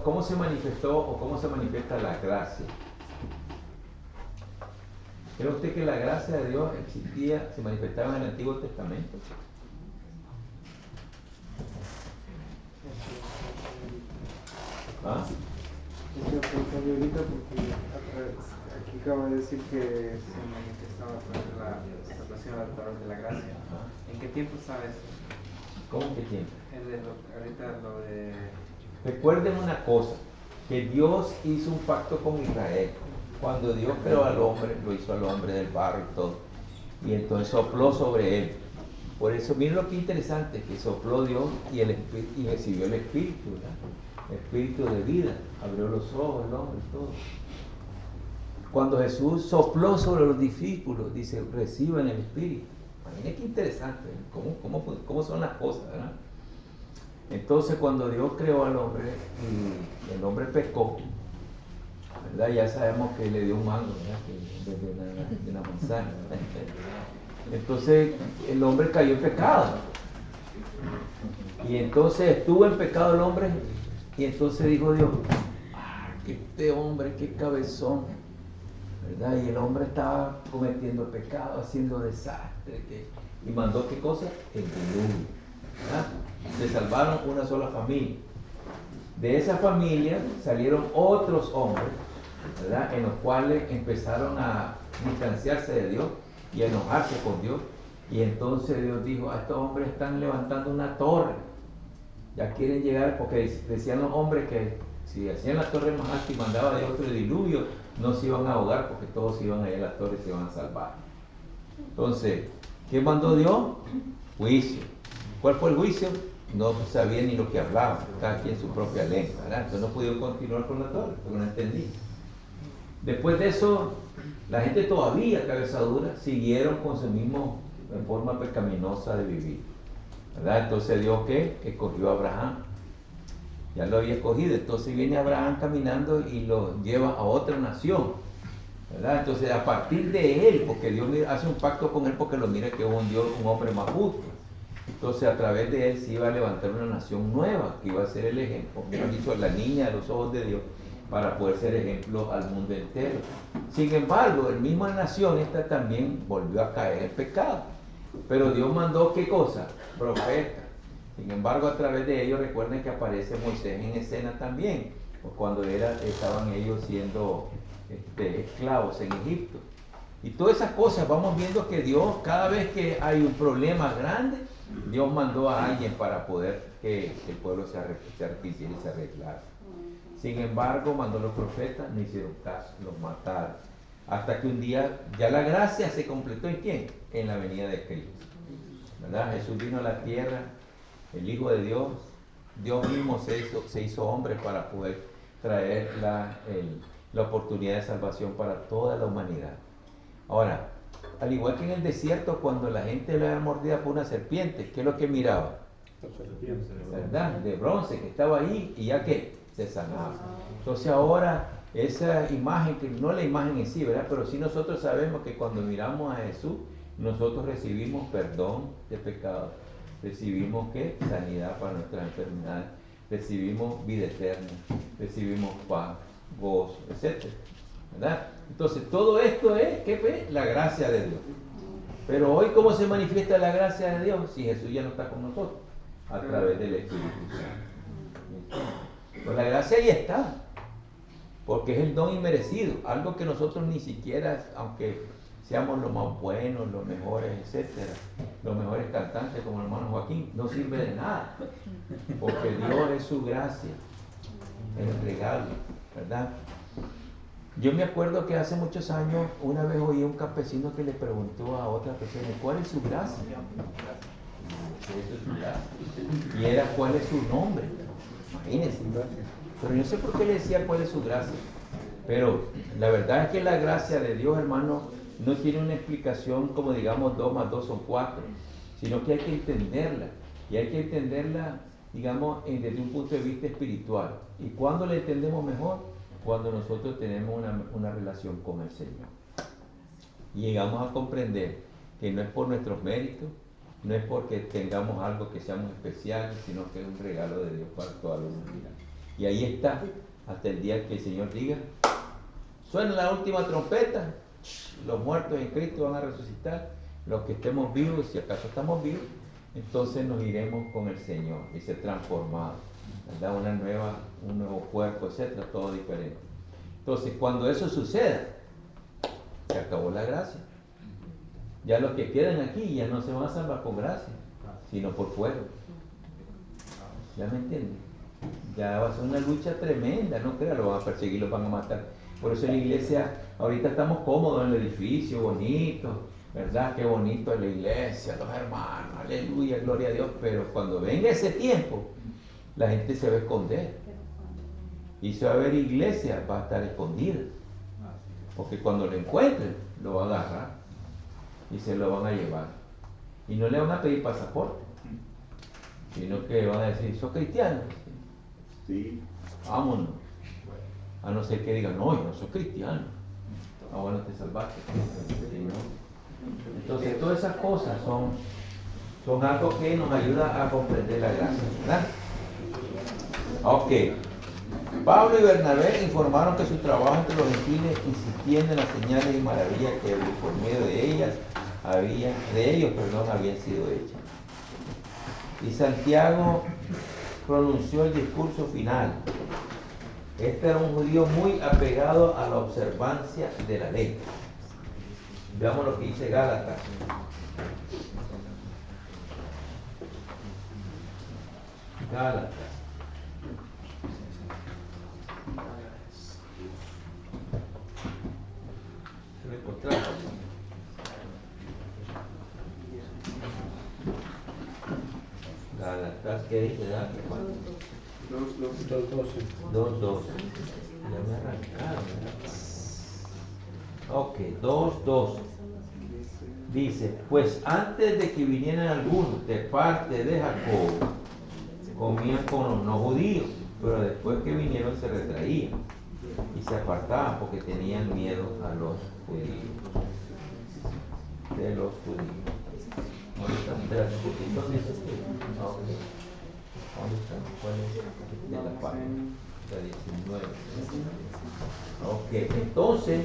cómo se manifestó o cómo se manifiesta la gracia? ¿Cree usted que la gracia de Dios se manifestaba en el Antiguo Testamento? ¿Ah? Yo pensaba ahorita porque aquí acaba de decir que se manifestaba a través de la salvación, a través de la gracia. ¿En qué tiempo sabes? ¿Cómo que tiempo? Ahorita lo de... Recuerden una cosa, que Dios hizo un pacto con Israel. Cuando Dios creó al hombre, lo hizo al hombre del barro y todo. Y entonces sopló sobre él. Por eso, miren lo que interesante, que sopló Dios y recibió el Espíritu, ¿verdad? El Espíritu de vida. Abrió los ojos el hombre y todo. Cuando Jesús sopló sobre los discípulos, dice, reciban el Espíritu. Miren qué interesante, cómo son las cosas, ¿verdad? Entonces, cuando Dios creó al hombre y el hombre pecó, ¿verdad? Ya sabemos que le dio un mango, ¿verdad? Que de una manzana, ¿verdad? Entonces, el hombre cayó en pecado. Y entonces estuvo en pecado el hombre, y entonces dijo Dios, este hombre, qué cabezón, ¿verdad? Y el hombre estaba cometiendo pecado, haciendo desastre, y mandó ¿qué cosa? El diluvio, ¿verdad? Se salvaron una sola familia. De esa familia salieron otros hombres, ¿verdad? En los cuales empezaron a distanciarse de Dios y a enojarse con Dios. Y entonces Dios dijo, a estos hombres están levantando una torre. Ya quieren llegar, porque decían los hombres que si hacían la torre más alta y mandaba Dios otro diluvio, no se iban a ahogar porque todos iban a ir a la torre y se iban a salvar. Entonces, ¿qué mandó Dios? Juicio. ¿Cuál fue el juicio? No sabía ni lo que hablaba, cada quien su propia lengua, ¿verdad? Entonces no pudieron continuar con la torre, porque no entendí. Después de eso, la gente todavía, cabeza dura, siguieron con su mismo forma pecaminosa de vivir, ¿verdad? Entonces Dios, ¿qué? Escogió a Abraham. Ya lo había escogido. Entonces viene Abraham caminando y lo lleva a otra nación, ¿verdad? Entonces a partir de él, porque Dios hace un pacto con él porque lo mira que es un Dios, un hombre más justo. Entonces a través de él se iba a levantar una nación nueva, que iba a ser el ejemplo, mejor dicho, la niña de los ojos de Dios, para poder ser ejemplo al mundo entero. Sin embargo, la misma nación esta también volvió a caer en pecado. Pero Dios mandó, ¿qué cosa? Profetas. Sin embargo, a través de ellos, recuerden que aparece Moisés en escena también, cuando estaban ellos siendo esclavos en Egipto. Y todas esas cosas vamos viendo que Dios, cada vez que hay un problema grande, Dios mandó a alguien para poder que el pueblo se arrepintiera y se arreglara. Sin embargo, mandó a los profetas, no hicieron caso, los mataron. Hasta que un día ya la gracia se completó ¿en quién? En la venida de Cristo. ¿Verdad? Jesús vino a la tierra, el Hijo de Dios, Dios mismo se hizo hombre para poder traer la oportunidad de salvación para toda la humanidad. Ahora, al igual que en el desierto, cuando la gente le era mordida por una serpiente, ¿qué es lo que miraba? ¿Verdad? De bronce que estaba ahí y ya que se sanaba. Entonces ahora esa imagen, que no la imagen en sí, ¿verdad? Pero sí nosotros sabemos que cuando miramos a Jesús, nosotros recibimos perdón de pecados, recibimos ¿qué? Sanidad para nuestras enfermedades, recibimos vida eterna, recibimos paz, gozo, etc. ¿Verdad? Entonces todo esto es, ¿qué fue? La gracia de Dios. Pero hoy, ¿cómo se manifiesta la gracia de Dios? Si Jesús ya no está con nosotros, a través del Espíritu Santo. Pues la gracia ahí está, porque es el don inmerecido, algo que nosotros ni siquiera, aunque seamos los más buenos, los mejores, etcétera, los mejores cantantes como el hermano Joaquín, no sirve de nada, porque Dios es su gracia, el regalo, ¿verdad? Yo me acuerdo que hace muchos años, una vez oí a un campesino que le preguntó a otra persona, ¿cuál es su gracia? Y era, ¿cuál es su nombre? Imagínense. Pero yo no sé por qué le decía cuál es su gracia. Pero la verdad es que la gracia de Dios, hermano, no tiene una explicación como digamos 2 más 2 son 4, sino que hay que entenderla. Y hay que entenderla, digamos, desde un punto de vista espiritual. ¿Y cuándo la entendemos mejor? Cuando nosotros tenemos una relación con el Señor. Y llegamos a comprender que no es por nuestros méritos, no es porque tengamos algo que seamos especiales, sino que es un regalo de Dios para toda la humanidad. Y ahí está, hasta el día que el Señor diga, suena la última trompeta, los muertos en Cristo van a resucitar, los que estemos vivos, si acaso estamos vivos, entonces nos iremos con el Señor y ser transformados, ¿verdad? Un nuevo cuerpo, etcétera, todo diferente. Entonces, cuando eso suceda, se acabó la gracia. Ya los que quedan aquí ya no se van a salvar por gracia, sino por fuego. ¿Ya me entienden? Ya va a ser una lucha tremenda, no crean, lo van a perseguir, los van a matar. Por eso en la iglesia, ahorita estamos cómodos en el edificio, bonito, ¿verdad? Qué bonito es la iglesia, los hermanos, aleluya, gloria a Dios. Pero cuando venga ese tiempo, la gente se va a esconder. Y si va a haber iglesia, va a estar escondida. Porque cuando lo encuentren, lo van a agarrar y se lo van a llevar. Y no le van a pedir pasaporte, sino que van a decir, ¿sos cristiano? Sí. Vámonos. A no ser que digan, no, yo no soy cristiano. Ah, bueno, te salvaste. Sí, ¿no? Entonces, todas esas cosas son algo que nos ayuda a comprender la gracia, ¿verdad? Ok. Pablo y Bernabé informaron que su trabajo entre los gentiles, insistiendo en las señales y maravillas que por medio de ellos habían sido hechas. Y Santiago pronunció el discurso final. Este era un judío muy apegado a la observancia de la ley. Veamos lo que dice Gálatas. Gálatas. ¿Lo encontramos? Gálatas, ¿qué dice? 2:12. Ya me arrancaron, ¿verdad? Ok, 2:12. Dice, pues antes de que vinieran algunos de parte de Jacob, comían con los no judíos, pero después que vinieron se retraían y se apartaban porque tenían miedo a los judíos. De los judíos. De la Constitución dice que. Ah, ok. ¿Dónde está? ¿Cuál es? De la página. La 19. Ok, entonces.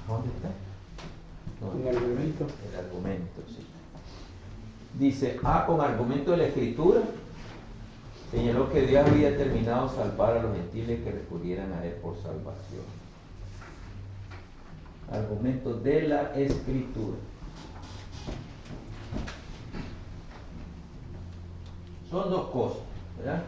¿Dónde está? Un argumento. El argumento, sí. Dice, con argumento de la Escritura, señaló que Dios había determinado salvar a los gentiles que recurrieran a Él por salvación. Argumento de la Escritura. Son dos cosas, ¿verdad?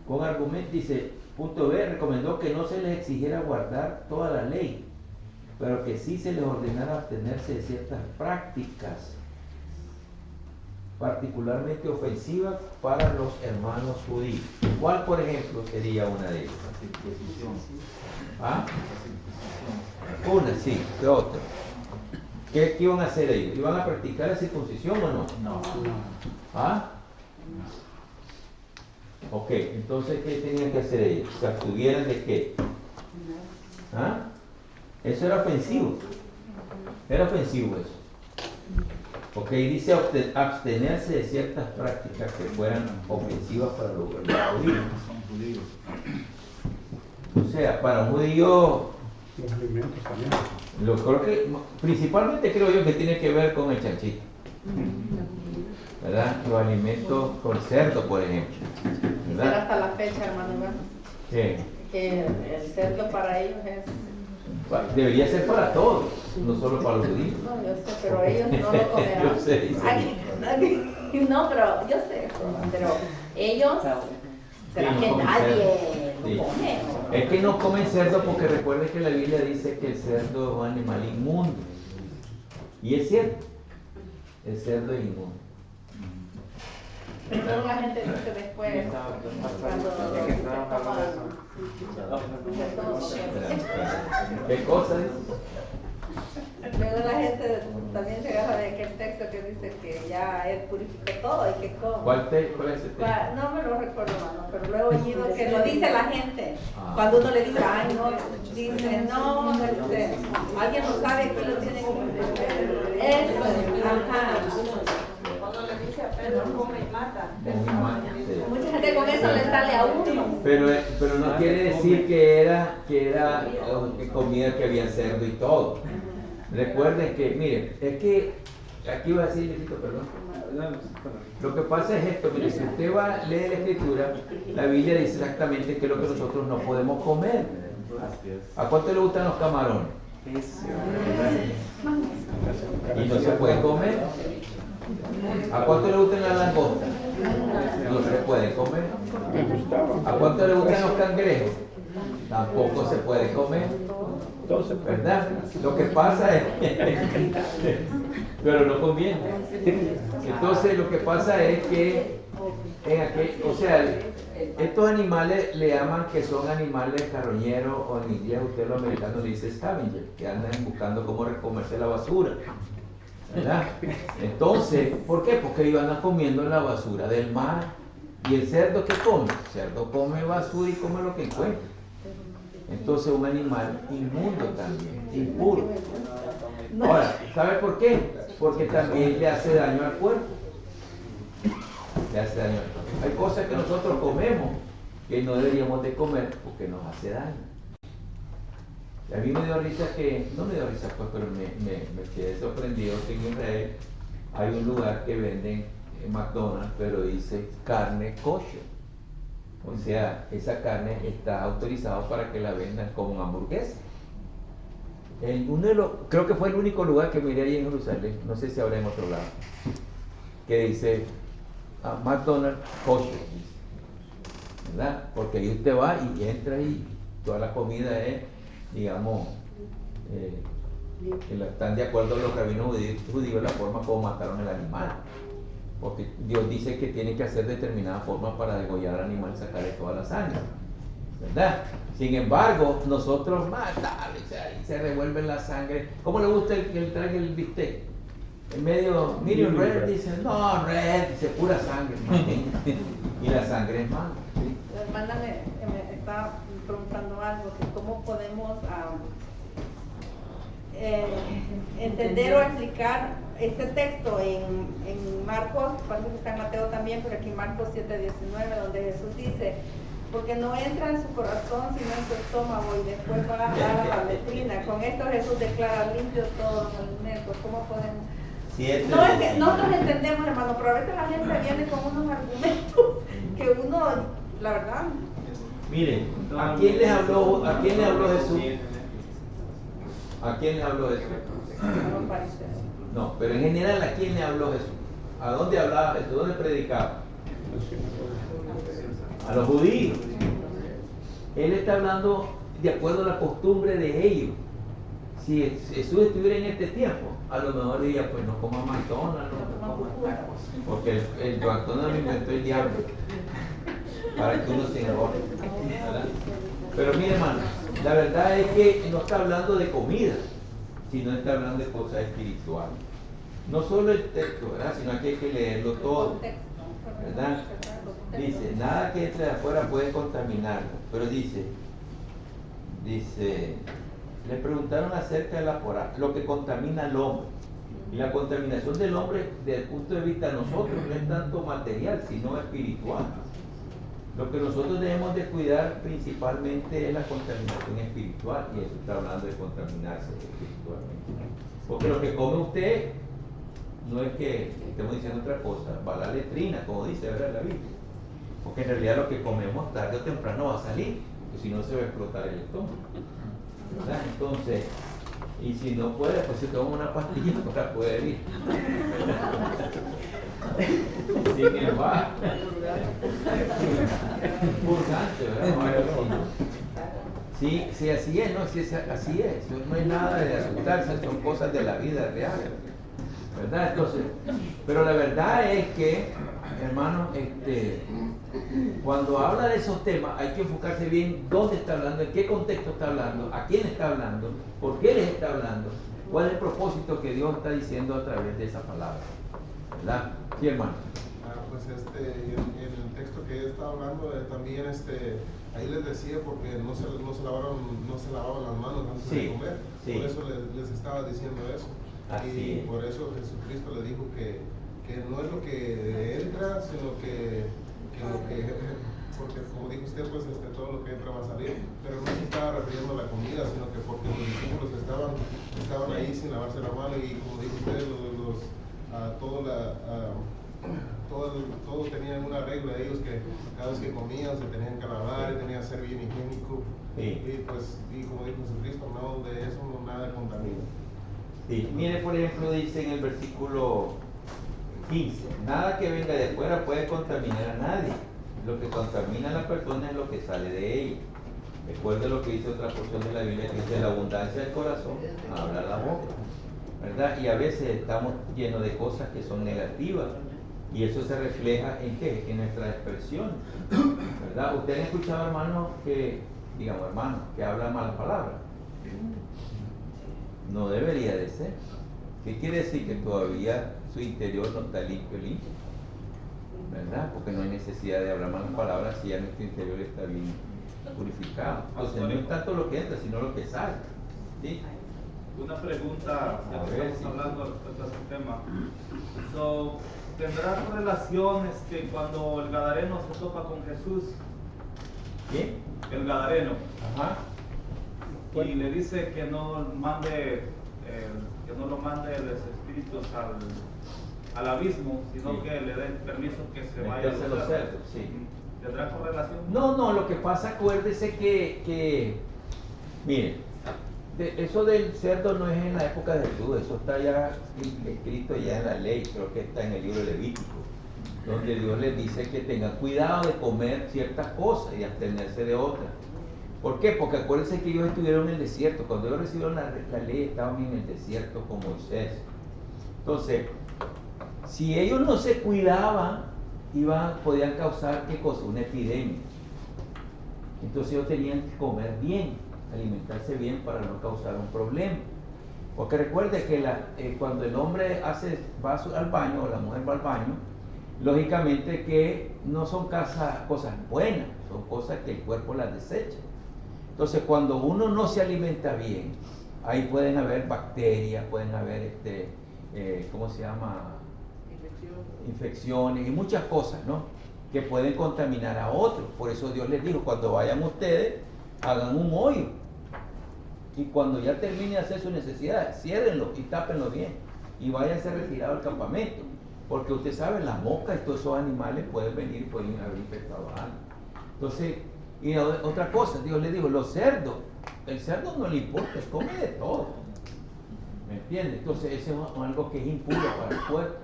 Con argumento, dice, punto B, recomendó que no se les exigiera guardar toda la ley, pero que sí se les ordenara abstenerse de ciertas prácticas, particularmente ofensivas para los hermanos judíos. ¿Cuál, por ejemplo, sería una de ellas? ¿Ah? Una, sí, ¿qué otra? ¿Qué iban a hacer ellos? ¿Iban a practicar la circuncisión o no? No. ¿Ah? Ok, entonces, ¿qué tenían que hacer ellos? ¿Se abstuvieran de qué? ¿Ah? Eso era ofensivo. Era ofensivo eso. Ok, dice abstenerse de ciertas prácticas que fueran ofensivas para los judíos. O sea, para un judío, Los alimentos también. lo creo que, principalmente creo yo que tiene que ver con el chanchito, ¿verdad? Los alimentos con cerdo, por ejemplo, Será ¿verdad? hasta la fecha, hermano Iván, Sí. que el cerdo para ellos es... Debería ser para todos, no solo para los judíos. No, yo sé, pero ellos no lo comerán. Yo sé, sí. No, pero yo sé, pero ellos, será Sí, no que comen nadie cerdo. Sí. lo come. Es que no comen cerdo porque recuerden que la Biblia dice que el cerdo es un animal inmundo. Y es cierto, el cerdo es inmundo. Pero luego la gente dice después, cuando se ¿Qué cosa dice? luego la gente también se agarra de aquel texto que dice que ya él purificó todo y que come. ¿Cuál es ese texto? No me lo recuerdo, hermano, pero luego he oído que lo dice la gente. Ah. Cuando uno le dice, ay, no, dice, no, alguien no sabe que lo tiene que eso, ajá. Cuando le dice a Pedro, come y mata. Sí. Mucha gente con eso le sale a uno. Pero no quiere decir que era comida que había cerdo y todo. Recuerden que, miren, es que aquí va a decir, Lecito, perdón. Lo que pasa es esto, mire, si usted va a leer la escritura, la Biblia dice exactamente qué es lo que nosotros no podemos comer. ¿A cuánto le gustan los camarones? Y no se puede comer. ¿A cuánto le gustan las langostas? No se puede comer. ¿A cuánto le gustan los cangrejos? Tampoco se puede comer. Entonces, ¿verdad? Lo que pasa es pero no conviene. Entonces lo que pasa es que o sea, estos animales le llaman que son animales carroñeros, o en inglés usted los americanos le dice scavenger, que andan buscando cómo recomerse la basura, ¿verdad? Entonces, ¿por qué? Porque ellos andan comiendo la basura del mar. ¿Y el cerdo qué come? El cerdo come basura y come lo que encuentra. Entonces un animal inmundo también, impuro. Ahora, ¿sabe por qué? Porque también le hace daño al cuerpo. Le hace daño al cuerpo. Hay cosas que nosotros comemos que no deberíamos de comer porque nos hace daño. A mí me dio risa no me dio risa pues, pero me quedé sorprendido que en Israel hay un lugar que venden McDonald's, pero dice carne kosher. O sea, esa carne está autorizada para que la vendan como una hamburguesa. Creo que fue el único lugar que miré ahí en Jerusalén, no sé si habrá en otro lado, que dice McDonald's kosher, ¿verdad? Porque ahí usted va y entra y toda la comida es, digamos, que están de acuerdo los rabinos judíos la forma como mataron el animal. Porque Dios dice que tiene que hacer determinada forma para degollar al animal y sacarle toda la sangre, ¿verdad? Sin embargo, nosotros matamos, y se revuelve la sangre. ¿Cómo le gusta que le traiga el bistec? En medio, medium red, dice, no, red, dice pura sangre. Y la sangre es mala. ¿Sí? La hermana me está preguntando algo, que cómo podemos entender o explicar este texto en Marcos, parece que está en Mateo también, pero aquí en Marcos 7:19, donde Jesús dice, porque no entra en su corazón sino en su estómago y después va a la letrina. Con esto Jesús declara limpios todos los alimentos. ¿Cómo podemos? No es que nosotros entendemos, hermano, pero a veces la gente viene con unos argumentos que uno, la verdad. Miren, ¿a quién le habló Jesús? ¿A quién le habló Jesús? A los fariseos. No, pero en general, ¿a quién le habló Jesús? ¿A dónde hablaba Jesús? ¿Dónde predicaba? A los judíos. Él está hablando de acuerdo a la costumbre de ellos. Si Jesús estuviera en este tiempo, a lo mejor diría, pues no coma McDonald's, no coma tacos, porque el McDonald's lo inventó el diablo para que uno se engorde, ¿verdad? Pero mire, hermano, la verdad es que no está hablando de comida, sino está hablando de cosas espirituales. No solo el texto, ¿verdad? Sino que hay que leerlo todo, ¿verdad? Dice, nada que entre de afuera puede contaminarlo, pero dice, le preguntaron acerca de lo que contamina al hombre. Y la contaminación del hombre, desde el punto de vista de nosotros, no es tanto material, sino espiritual. Lo que nosotros debemos de cuidar principalmente es la contaminación espiritual, y eso está hablando de contaminarse espiritualmente. Porque lo que come usted no es que estemos diciendo otra cosa, va a la letrina, como dice, ¿verdad?, la Biblia. Porque en realidad lo que comemos tarde o temprano va a salir, porque si no se va a explotar el estómago, ¿verdad? Entonces, y si no puede, pues se toma una pastilla para poder ir. Sin embargo, purgante, ¿verdad? Sí, así es, ¿no? Sí, así es. No hay nada de asustarse, son cosas de la vida real, ¿verdad? Entonces, pero la verdad es que, hermano, cuando habla de esos temas hay que enfocarse bien dónde está hablando, en qué contexto está hablando, a quién está hablando, por qué les está hablando, cuál es el propósito que Dios está diciendo a través de esa palabra, ¿verdad? Sí, hermano. Pues en el texto que estaba hablando también ahí les decía porque no se lavaban las manos antes de comer, sí. Por eso les estaba diciendo eso. Así y por eso Jesucristo le dijo que no es lo que entra, sino que porque como dijo usted, pues todo lo que entra va a salir, pero no se estaba refiriendo a la comida, sino que porque los discípulos estaban ahí sin lavarse la mano, y como dijo usted, todos tenían una regla de ellos, que cada vez que comían se tenían que lavar y tenían que ser bien higiénico, sí. y como dijo Jesucristo, no, de eso no nada contamina. Sí. Mire, por ejemplo, dice en el versículo 15, nada que venga de afuera puede contaminar a nadie. Lo que contamina a la persona es lo que sale de ella. Recuerde lo que dice otra porción de la Biblia, que dice, la abundancia del corazón habla la boca, ¿verdad? Y a veces estamos llenos de cosas que son negativas, y eso se refleja en ¿qué? En nuestra expresión, ¿verdad? ¿Ustedes han escuchado hermanos que hablan malas palabras? No debería de ser. ¿Qué quiere decir? Que todavía su interior no está limpio, ¿verdad? Porque no hay necesidad de hablar malas palabras si ya nuestro interior está bien purificado. Entonces no es tanto lo que entra, sino lo que sale, ¿sí? Una pregunta, ya que estamos hablando respecto a este tema. ¿Tendrá correlación cuando el gadareno se topa con Jesús? ¿Quién? El gadareno. Ajá. Y le dice que no lo mande los espíritus al abismo, sino sí, que le den permiso que se vaya a los cerdos. Sí. ¿Tendrá correlación? No, lo que pasa, acuérdese que mire, eso del cerdo no es en la época de Jesús, eso está ya escrito ya en la ley, creo que está en el libro Levítico, donde Dios les dice que tengan cuidado de comer ciertas cosas y abstenerse de otras. ¿Por qué? Porque acuérdense que ellos estuvieron en el desierto. Cuando ellos recibieron la ley, estaban en el desierto con Moisés. Entonces, si ellos no se cuidaban, podían causar, ¿qué cosa? Una epidemia. Entonces ellos tenían que comer bien, alimentarse bien para no causar un problema. Porque recuerde que cuando el hombre va al baño, o la mujer va al baño, lógicamente que no son cosas buenas, son cosas que el cuerpo las desecha. Entonces, cuando uno no se alimenta bien, Ahí pueden haber bacterias, pueden haber, ¿cómo se llama? Infecciones y muchas cosas, ¿no? Que pueden contaminar a otros. Por eso Dios les dijo, cuando vayan ustedes, hagan un hoyo. Y cuando ya termine de hacer sus necesidades, ciérrenlo y tápenlo bien. Y váyanse retirado al campamento. Porque usted sabe, las moscas y todos esos animales pueden venir y pueden haber infectado a alguien. Entonces, y otra cosa, Dios le dijo, los cerdos, el cerdo no le importa, come de todo. ¿Me entiende? Entonces, eso es algo que es impuro para el cuerpo.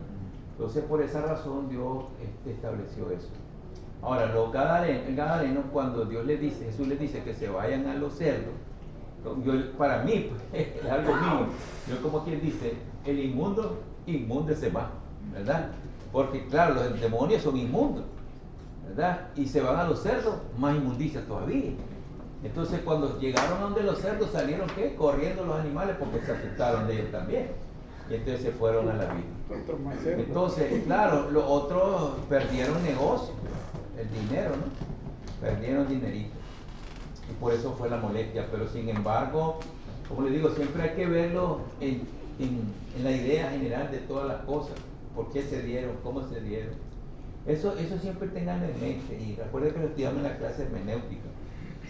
Entonces, por esa razón, Dios estableció eso. Ahora, los gadarenos, cuando Dios les dice, Jesús les dice que se vayan a los cerdos, para mí, pues, es algo mío. Yo, como quien dice, el inmundo, inmúndese más, ¿verdad? Porque, claro, los demonios son inmundos, ¿verdad? Y se van a los cerdos, más inmundicia todavía. Entonces, cuando llegaron a donde los cerdos, salieron, ¿qué? Corriendo los animales porque se asustaron de ellos también. Y entonces se fueron a la vida. Entonces, claro, los otros perdieron negocio, el dinero, ¿no? Perdieron dinerito. Y por eso fue la molestia. Pero sin embargo, como les digo, siempre hay que verlo en la idea general de todas las cosas. ¿Por qué se dieron? ¿Cómo se dieron? Eso siempre tenganlo en mente. Y recuerden que lo estudiamos en la clase hermenéutica.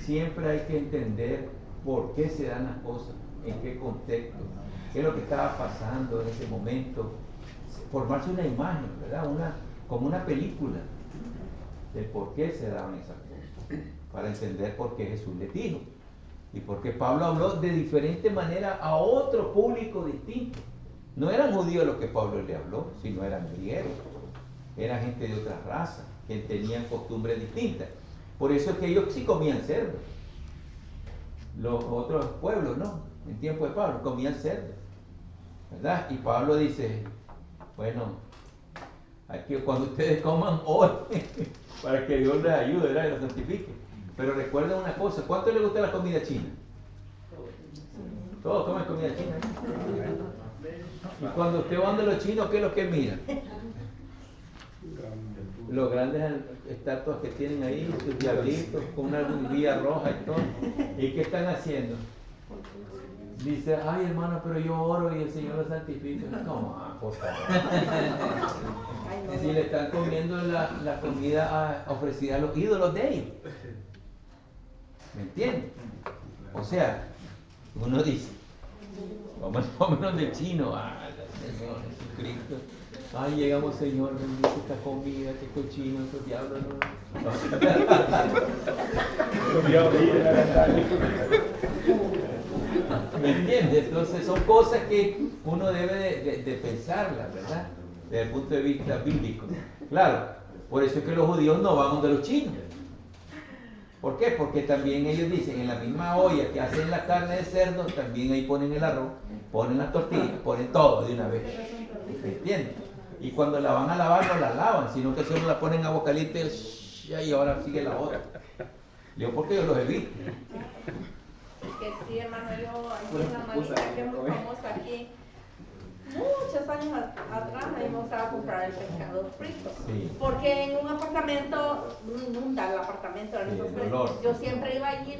Siempre hay que entender por qué se dan las cosas, en qué contexto, qué es lo que estaba pasando en ese momento. Formarse una imagen, ¿verdad? Como una película de por qué se daban esas cosas, para entender por qué Jesús les dijo y por qué Pablo habló de diferente manera a otro público distinto. No eran judíos los que Pablo le habló, sino eran griegos, eran gente de otra raza que tenían costumbres distintas. Por eso es que ellos sí comían cerdo. Los otros pueblos, ¿no? En tiempo de Pablo comían cerdo, ¿verdad? Y Pablo dice, bueno, aquí cuando ustedes coman hoy, para que Dios les ayude, ¿verdad? Y los santifique. Pero recuerden una cosa, ¿cuánto les gusta la comida china? Todos comen comida china. Y cuando usted va donde los chinos, ¿qué es lo que miran? Los grandes estatuas que tienen ahí, sus diablitos, con una vía roja y todo. ¿Y qué están haciendo? Dice, ay hermano, pero yo oro y el Señor lo santifica. No, por favor. Si le están comiendo la comida ofrecida a los ídolos de ellos. ¿Me entienden? O sea, uno dice, vámonos del chino, Señor Jesucristo. Ay, llegamos, Señor, bendito esta comida, qué cochino, estos diablos, no. ¿Me entiendes? Entonces son cosas que uno debe de pensarlas, ¿verdad? Desde el punto de vista bíblico. Claro, por eso es que los judíos no van donde los chinos. ¿Por qué? Porque también ellos dicen, en la misma olla que hacen la carne de cerdo, también ahí ponen el arroz, ponen las tortillas, ponen todo de una vez. ¿Me entiendes? Y cuando la van a lavar, no la lavan, sino que solo la ponen a boca limpia y ahora sigue la otra. Yo, porque yo los he visto. Que sí, hermano, yo hay una manita que es muy famosa aquí. Muchos años atrás a mí me gustaba comprar el pescado frito. Sí. Porque en un apartamento, inunda el apartamento, yo siempre iba allí.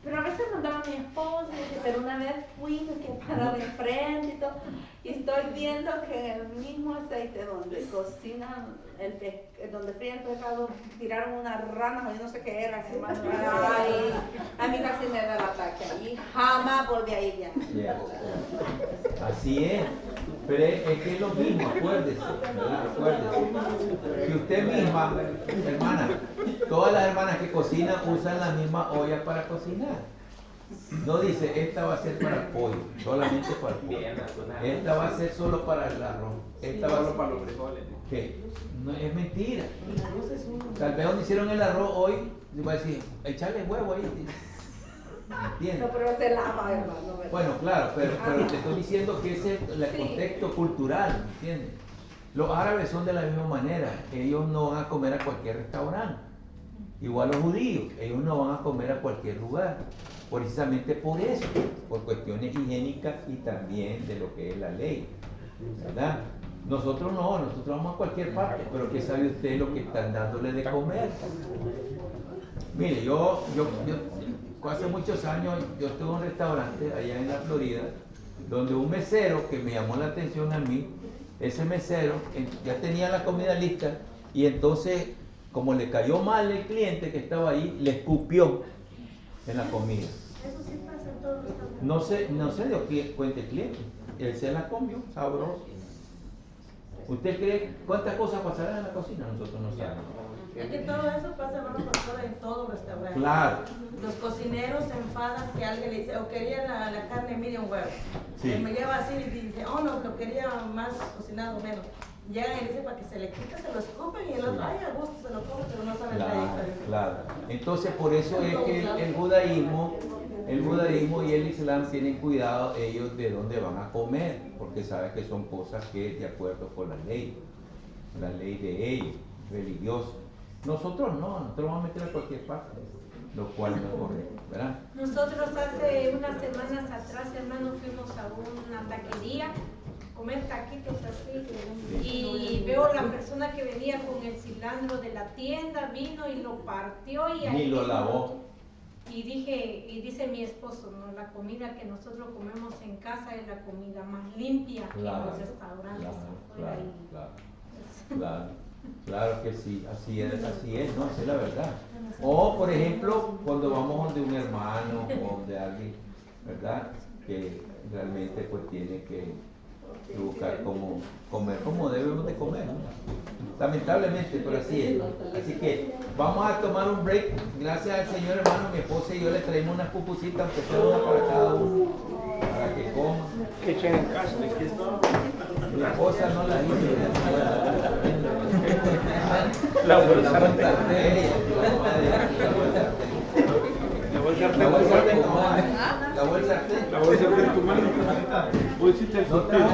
Pero a veces mandaba a mi esposo, pero una vez fui, me quedé parada enfrente y todo. Y estoy viendo que en el mismo aceite donde cocinan, donde fríen el pescado, tiraron unas ranas, o yo no sé qué era. Ay, a mí casi me da el ataque allí. Jamás volví a ir ya. Yeah. Así es. Pero es que es lo mismo, acuérdese, ¿verdad? Acuérdese. Que usted misma, hermana, todas las hermanas que cocinan usan la misma olla para cocinar. No dice, esta va a ser para el pollo, solamente para el pollo. Esta va a ser solo para el arroz. Esta va a ser para los frijoles. ¿Qué? No, es mentira. Tal vez donde hicieron el arroz hoy, se va a decir, echarle huevo ahí. ¿Me entiendes? No, pero se lava, hermano. Bueno, claro, pero te estoy diciendo que ese es el contexto cultural, ¿me entiendes? Los árabes son de la misma manera, ellos no van a comer a cualquier restaurante. Igual los judíos, ellos no van a comer a cualquier lugar, precisamente por eso, por cuestiones higiénicas y también de lo que es la ley, ¿verdad? Nosotros no, nosotros vamos a cualquier parte, pero ¿qué sabe usted lo que están dándole de comer? Mire, yo hace muchos años, yo tuve un restaurante allá en la Florida, donde un mesero que me llamó la atención a mí, ese mesero ya tenía la comida lista y entonces, como le cayó mal el cliente que estaba ahí, le escupió en la comida. Eso sí pasa en todos los casos. No se dio cuenta el cliente, él se la comió, sabroso. ¿Usted cree cuántas cosas pasarán en la cocina? Nosotros no sabemos. Es que todo eso pasa, hermano pastor, en todo restaurante. Claro. Los cocineros se enfadan que alguien le dice, o quería la carne medium well. Sí. Me lleva así y dice, oh no, lo quería más cocinado, menos. Llegan y dicen para que se le quite, se lo escupen y el otro, ay, a gusto se lo come, pero no saben la diferencia. Claro. Entonces, por eso es que el judaísmo y el islam tienen cuidado ellos de dónde van a comer, porque saben que son cosas que de acuerdo con la ley de ellos, religiosa. Nosotros no, nosotros vamos a meter a cualquier parte, lo cual no es correcto, ¿verdad? Nosotros hace unas semanas atrás, hermano, fuimos a una taquería, comer taquitos así, y veo la persona que venía con el cilantro de la tienda, vino y lo partió y Ni lo lavó. Y dice mi esposo, no, la comida que nosotros comemos en casa es la comida más limpia que en los restaurantes afuera. Claro que sí, así es, ¿no? Esa es la verdad. O, por ejemplo, cuando vamos donde un hermano o donde alguien, ¿verdad? Que realmente pues tiene que buscar cómo comer como debemos de comer, ¿no? Lamentablemente, pero así es. Así que vamos a tomar un break. Gracias al Señor, hermano, mi esposa y yo le traemos unas pupusitas, aunque sea una para cada uno, para que coman. Que echen en casa, de aquí está. Mi esposa no la hizo. La bolsa sartén. La bolsa de tu mano. Bolsita del surtido.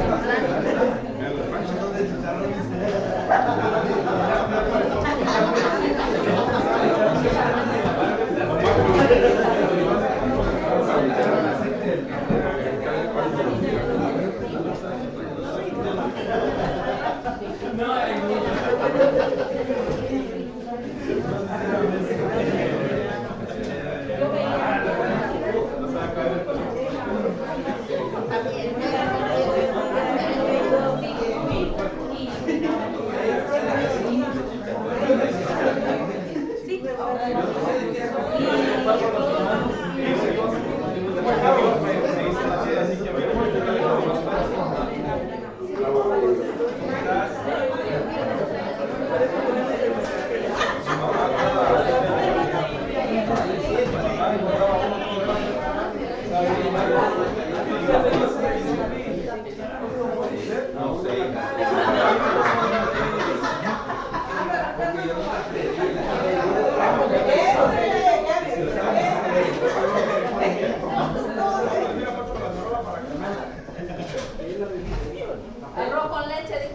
Arroz con leche,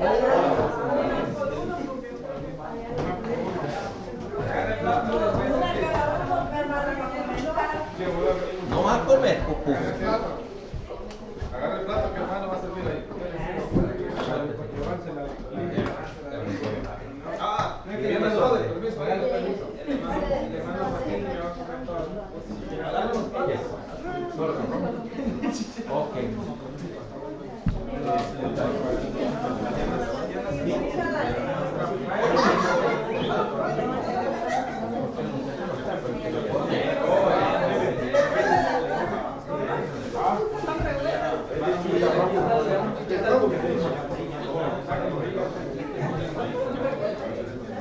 No vas a comer, pupú. Agarra el plato que hermano va a servir ahí. Ah, permiso. Ok.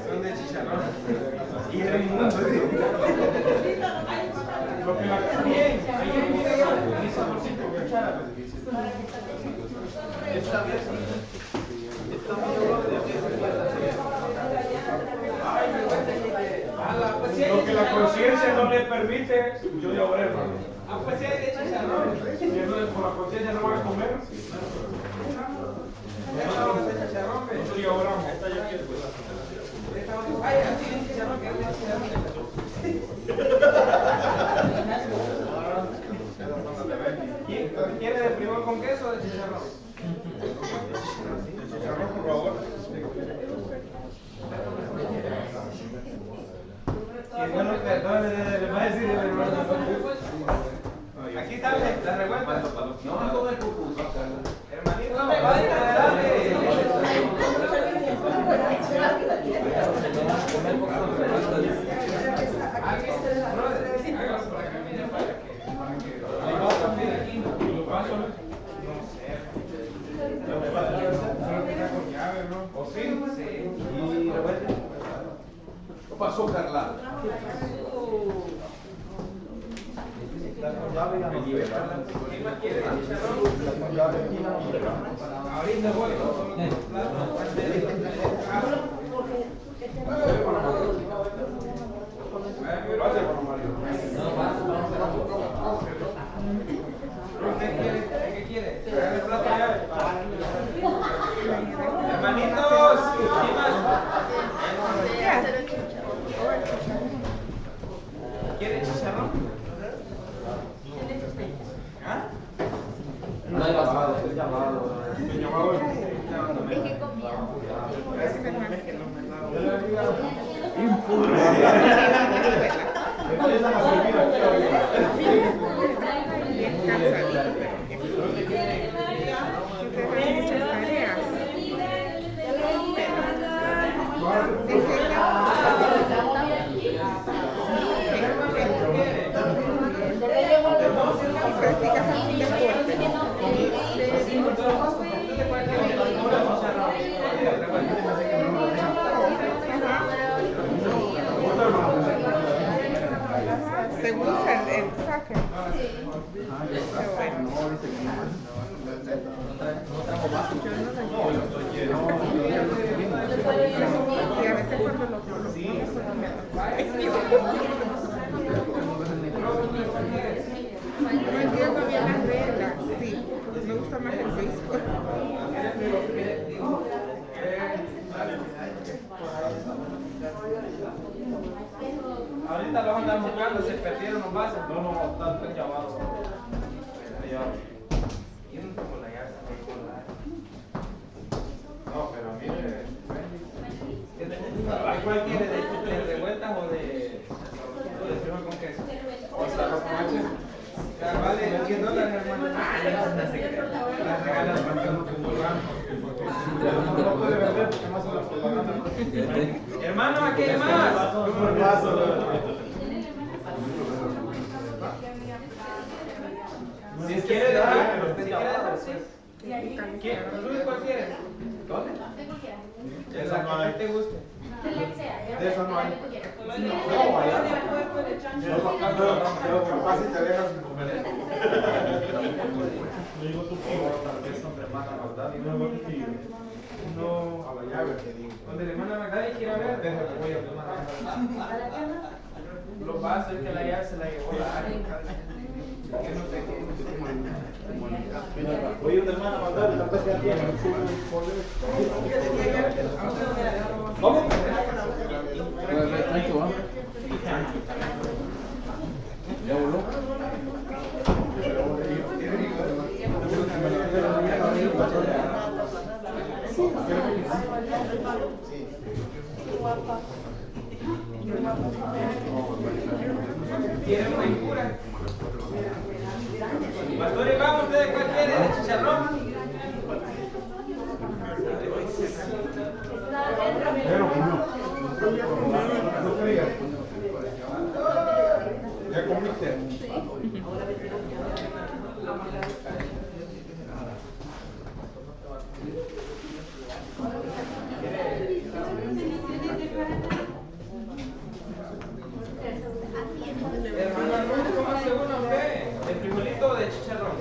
Son de chicharrón. Y del mundo. Lo que la bien. Ahí hay un video. Dice por 5 cucharas. Esta vez. Lo que la conciencia no le permite, yo ya oré, hermano. Ah, pues si hay de chicharrón. Y entonces por la conciencia no van a comer. Nosotros ya oramos. Ay, así de chicharrón que es de chicharrón. ¿Quiere de frijol con queso o de chicharrón? De chicharrón, por favor. Y bueno, perdón, Aquí está la revuelta. No van con el pupuso. Hermanito, ¿Qué pasó, Carla? ¿quién más quiere? Ahorita voy. ¿Qué quiere? Hermanitos, ¿quién más? ¿Quiere chicharrón? ¿Ah? No hay llamado, estoy llamado. Es que comía. Según el saque. Y a veces cuando lo pongo, no entiendo bien las reglas, sí, me gusta más el béisbol. Ahorita los andan buscando, se perdieron los vasos. No, están llamados. No, pero mire. ¿Cuál quiere? ¿De revueltas o de frijol con queso? O sea, con H. Vale $10, hermano. Las regalas no puede vender porque más se las propaganda. Hermano, aquí hay más. Si quiere dejar, si quiere ¿tú cuál quieres? ¿Dónde? Esa que te guste. De eso no hay. No, allá. Capaz si te dejas sin comer. Le digo tu tío, tal vez son de hermana Magdalena. Y luego tu tío. No, a la llave te digo. Donde la hermana Magdalena quiere ver, déjame voy a tu hermana Magdalena. Los vasos es que la llave se la llevó la que no sé qué. Oye, una hermana Magdalena, tal vez ya tiene ¿cómo? ¿Ya voló? ¿Quieren una cura? Pastores, vamos ustedes, ¿cuál quieren? ¿De chicharrón? ¿Ya comiste? Hermano, ¿cómo hace uno usted? ¿De frijolito o de chicharrón?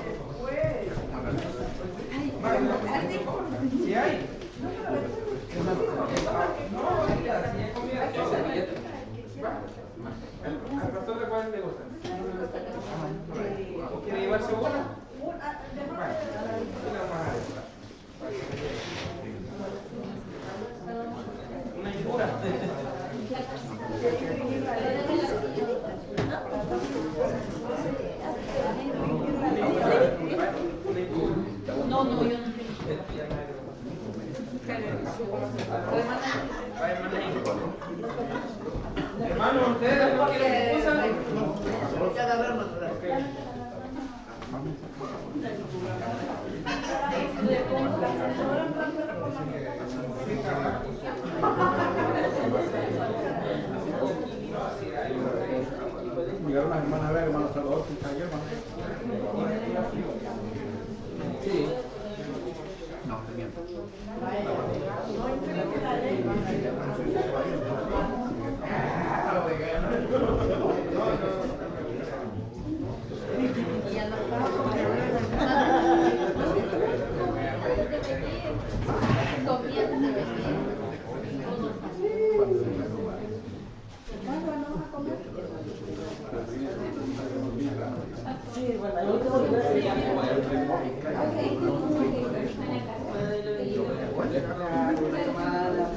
¿Sí hay? No, mira, si ya comía. ¿Al pastor de cuál le gusta? ¿O quiere llevarse una? Una figura. No, yo no. Hermano, ¿ustedes no quieren pupusa? Llegaron las hermanas a ver, hermano Salvador, que está ayer, hermano. Sí. No, te miento.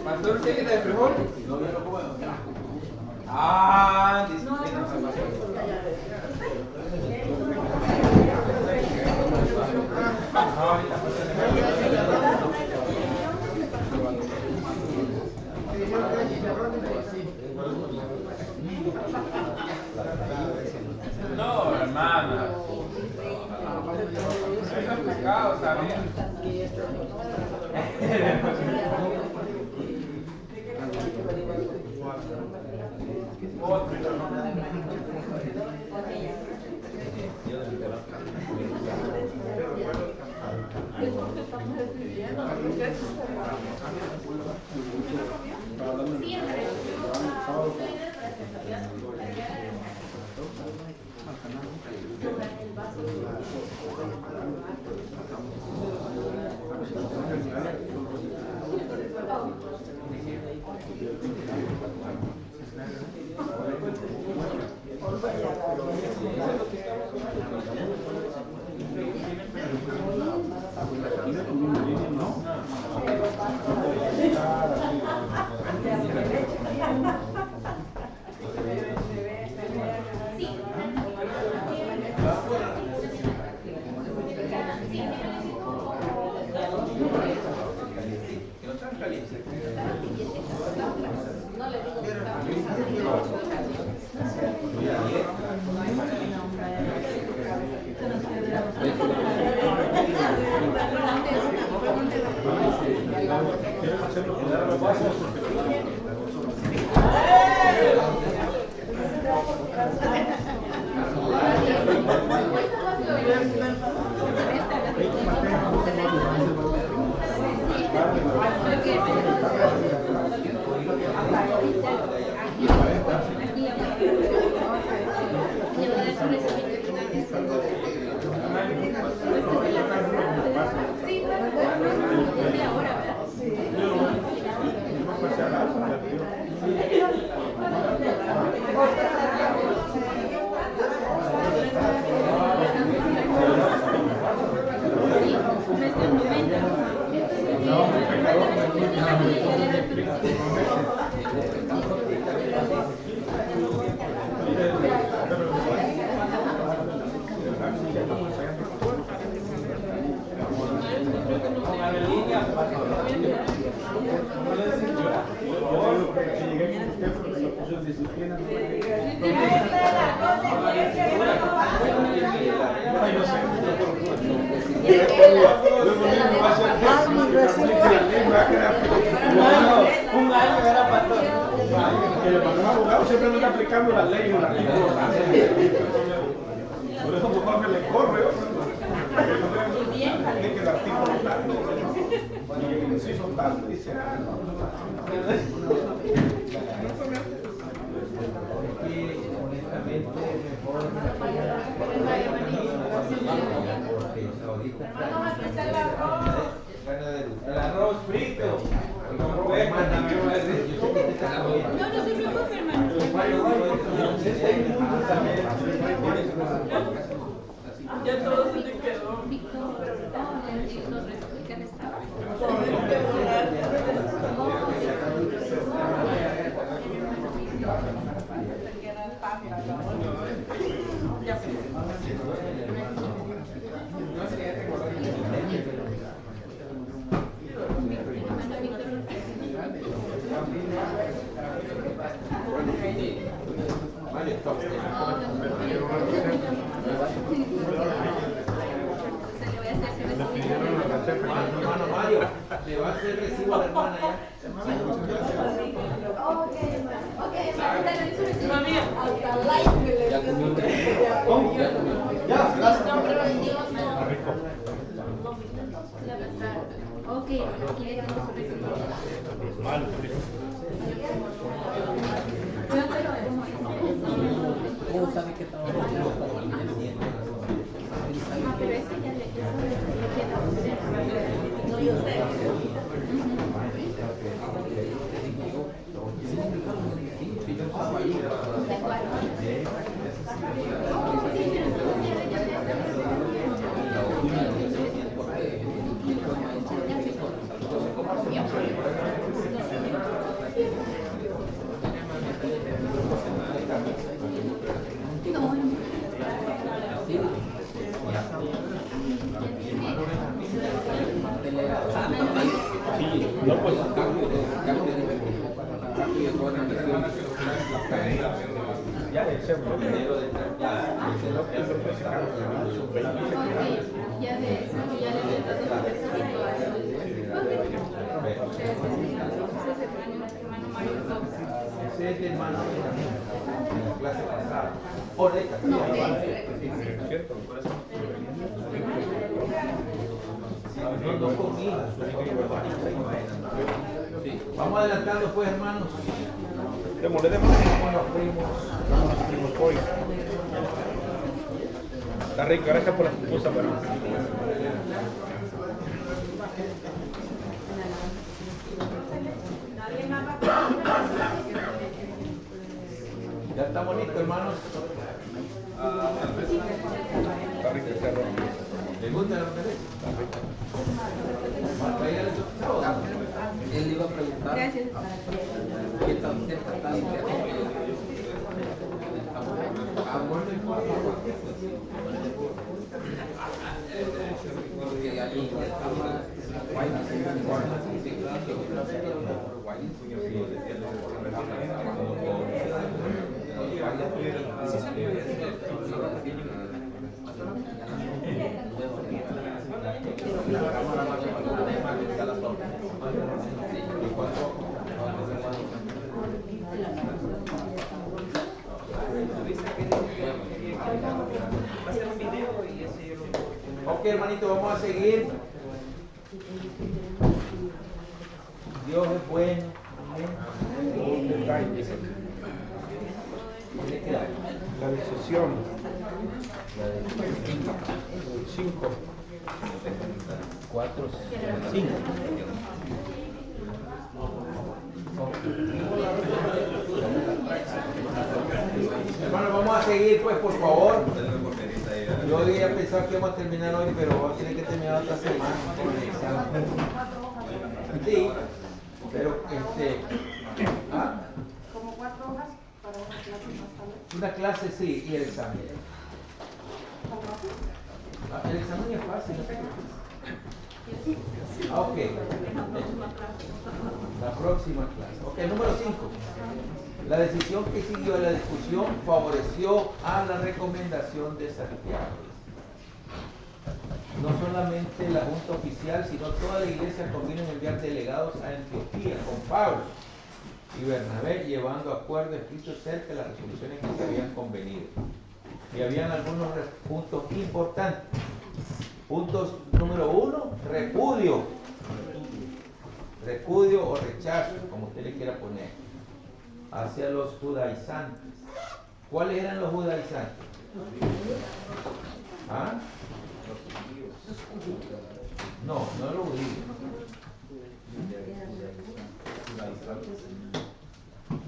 ¿Pastor, usted quita de frijol? No, yo no como. Ah, disciplina. No, hermana. Eso es pecado, ¿sabía? Un año era pastor. Que le pasó a un abogado, siempre no está aplicando la ley o la ley. Por eso mejor me le corre. Tiene que el artículo tanto. Y el inciso tanto. Dice. Honestamente, mejor el arroz frito. No, no se preocupe, hermano. Ya todo se te quedó. Hermano Mario, Le va a hacer recibo a la hermana ya. Ok, aquí le tengo su recibo. ¿Cómo sabe que estaba Pero ese ya le queda No, yo sé. Ya de eso, ya le he dado un versículo a él. Hermano Mario Sosa. Ese es el hermano en la clase pasada. O de esta. No, No conmigo. Vamos adelantando pues, hermanos. Démosle. Vamos los primos. Vamos los primos hoy. Está rico, gracias por la pupusa, pero... Ya está bonito, hermanos. Está rico el cerdo. ¿Le gusta la cerveza? Él le iba a preguntar qué tan cerca está el porque ahí Ok, hermanito, vamos a seguir. Dios es bueno. La decisión. 5. 4, 5. Hermano, vamos a seguir, pues, por favor. Yo había pensado que íbamos a terminar hoy, pero vamos a tener que terminar otra semana con el examen. Sí, pero ¿ah? Como 4 hojas para una clase más tarde. Una clase sí, y el examen. El examen es fácil, no sé qué. Ok. La próxima clase. Ok, número 5. La decisión que siguió a la discusión favoreció a la recomendación de Santiago. No solamente la Junta Oficial, sino toda la iglesia convino en enviar delegados a Antioquía con Pablo y Bernabé, llevando acuerdo escrito cerca de las resoluciones que se habían convenido. Y habían algunos puntos importantes. Puntos número 1, repudio. Repudio o rechazo, como usted le quiera poner, hacia los judaizantes. ¿Cuáles eran los judaizantes? ¿Ah? No, no los judíos.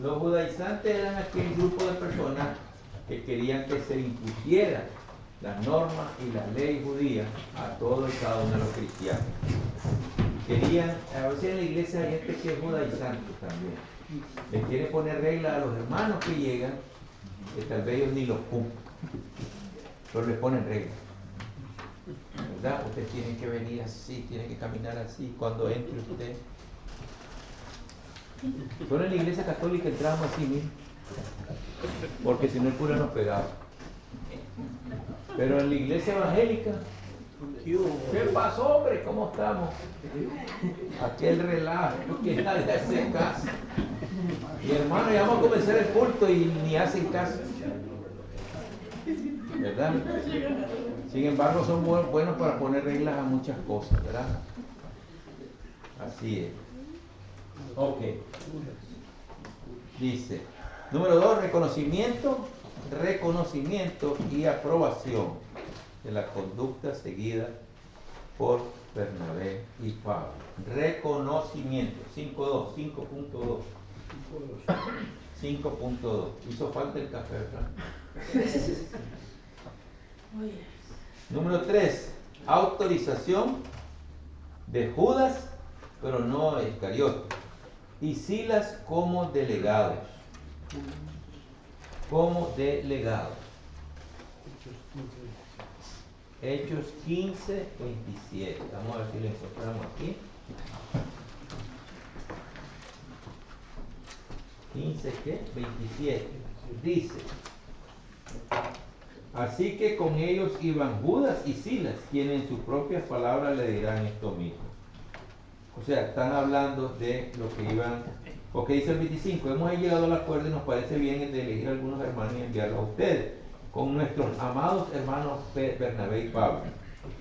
Los judaizantes eran aquel grupo de personas que querían que se impusieran las normas y las leyes judías a todos y cada uno de los cristianos. Querían, a veces en la iglesia hay gente que es judaizante también. Le quiere poner reglas a los hermanos que llegan, que tal vez ellos ni los cumplen, pero les ponen reglas. ¿Verdad? Usted tiene que venir así, tiene que caminar así, cuando entre usted. Solo en la iglesia católica entramos así mismo, porque si no el cura nos pegaba. Pero en la iglesia evangélica ¿Qué pasó, hombre? ¿Cómo estamos? Aquel relajo que nadie hace caso. Y hermano, ya vamos a comenzar el culto y ni hacen caso. ¿Verdad? Sin embargo, son buenos para poner reglas a muchas cosas, ¿verdad? Así es. Ok. Dice, número 2, reconocimiento y aprobación de la conducta seguida por Bernabé y Pablo. Reconocimiento, 5.2. 5.2. Hizo falta el café, ¿verdad? Número 3, autorización de Judas, pero no Iscariote, y Silas como delegados. Hechos 15, 27. Vamos a ver si lo encontramos aquí. 15, ¿qué? 27. Dice, así que con ellos iban Judas y Silas, quienes en sus propias palabras le dirán esto mismo. O sea, están hablando de lo que iban, porque dice el 25, hemos llegado al acuerdo y nos parece bien el de elegir a algunos hermanos y enviarlos a ustedes, con nuestros amados hermanos Bernabé y Pablo.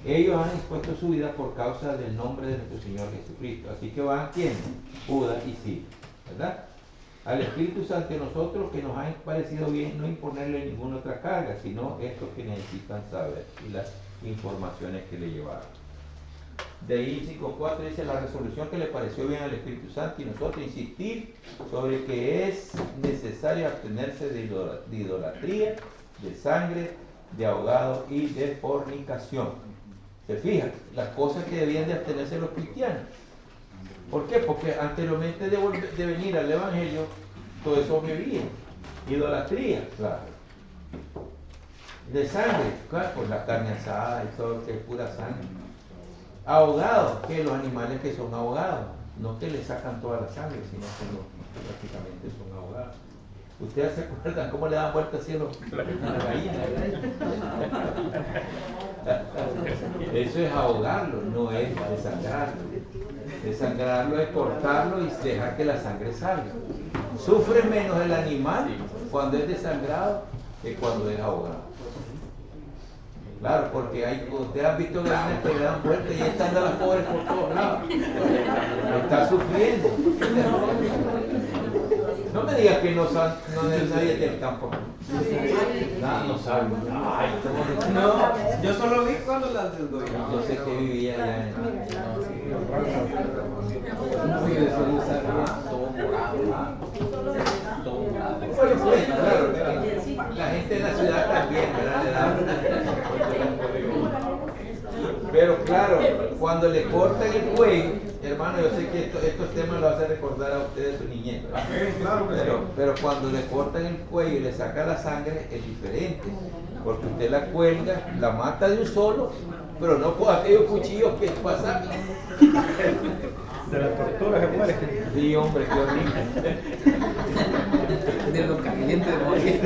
Ellos han expuesto su vida por causa del nombre de nuestro Señor Jesucristo. Así que van, ¿quién? Judas y Silas, ¿verdad? Al Espíritu Santo de nosotros, que nos ha parecido bien no imponerle ninguna otra carga, sino esto que necesitan saber y las informaciones que le llevaron. De ahí 5.4 dice la resolución que le pareció bien al Espíritu Santo y nosotros insistir sobre que es necesario abstenerse de idolatría, de sangre, de ahogado y de fornicación. ¿Se fijan? Las cosas que debían de abstenerse los cristianos. ¿Por qué? Porque anteriormente de venir al Evangelio, todo eso vivía. Idolatría, claro. De sangre, claro, pues la carne asada y todo que es pura sangre. Ahogados, que los animales que son ahogados, no que le sacan toda la sangre, sino que prácticamente son ahogados. ¿Ustedes se acuerdan cómo le dan vuelta así a la gallina? Eso es ahogarlo, no es desangrarlo. Desangrarlo es cortarlo y dejar que la sangre salga. Sufre menos el animal cuando es desangrado que cuando es ahogado. Claro, porque ustedes han visto gallinas que le dan vueltas y están dando las pobres por todos lados. Está sufriendo. No me digas que no nadie del campo. No sabe. No, yo solo vi cuando las desdoy. Yo sé que vivía allá en claro, la gente de la ciudad también, ¿verdad? Pero claro, cuando le cortan el cuello, hermano, yo sé que estos temas lo hacen recordar a ustedes su niñez, pero cuando le cortan el cuello y le sacan la sangre es diferente, porque usted la cuelga, la mata de un solo, pero no con aquellos cuchillos que pasan. De la tortura se muere. Sí, hombre, qué horrible. De lo caliente de morir.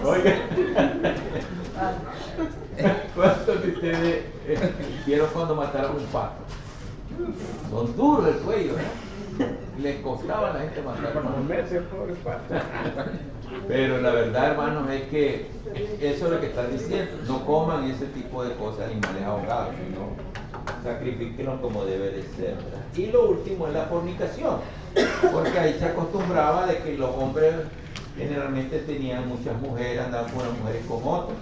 Oiga, ¿cuántos de ustedes vieron cuando mataron un pato? Son duros el cuello, ¿eh? Les costaba a la gente matar un pato. Pero la verdad, hermanos, es que eso es lo que están diciendo. No coman ese tipo de cosas, animales ahogados, sino sacrifíquenlos como debe de ser, ¿verdad? Y lo último es la fornicación, porque ahí se acostumbraba de que los hombres generalmente tenían muchas mujeres, andaban con unas mujeres con otras,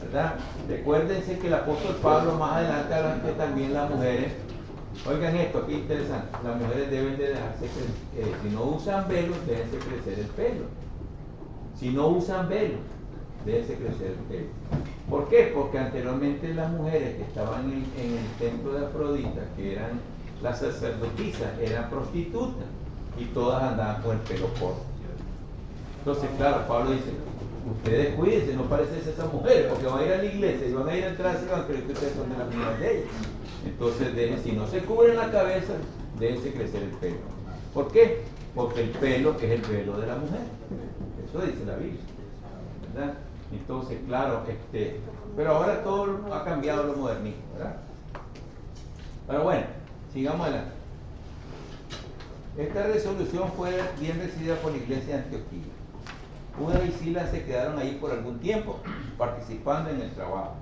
¿verdad? Recuérdense que el apóstol Pablo más adelante habla que también las mujeres, oigan esto, qué interesante, las mujeres deben de dejarse crecer, si no usan velos, déjense crecer el pelo. Si no usan velos, déjense crecer el pelo. ¿Por qué? Porque anteriormente las mujeres que estaban en el templo de Afrodita, que eran las sacerdotisas, eran prostitutas y todas andaban con el pelo corto. Entonces, claro, Pablo dice, ustedes cuídense, no parecen esas mujeres, porque van a ir a la iglesia y van a ir a entrar y van a creer que ustedes son de las mismas de ellas. Entonces, si no se cubren la cabeza, déjense crecer el pelo. ¿Por qué? porque el pelo es el velo de la mujer. Eso dice la Biblia, ¿verdad? Entonces, claro, pero ahora todo ha cambiado lo modernismo, ¿verdad? Pero bueno, sigamos adelante. Esta resolución fue bien recibida por la iglesia de Antioquía. Judas y Silas se quedaron ahí por algún tiempo, participando en el trabajo.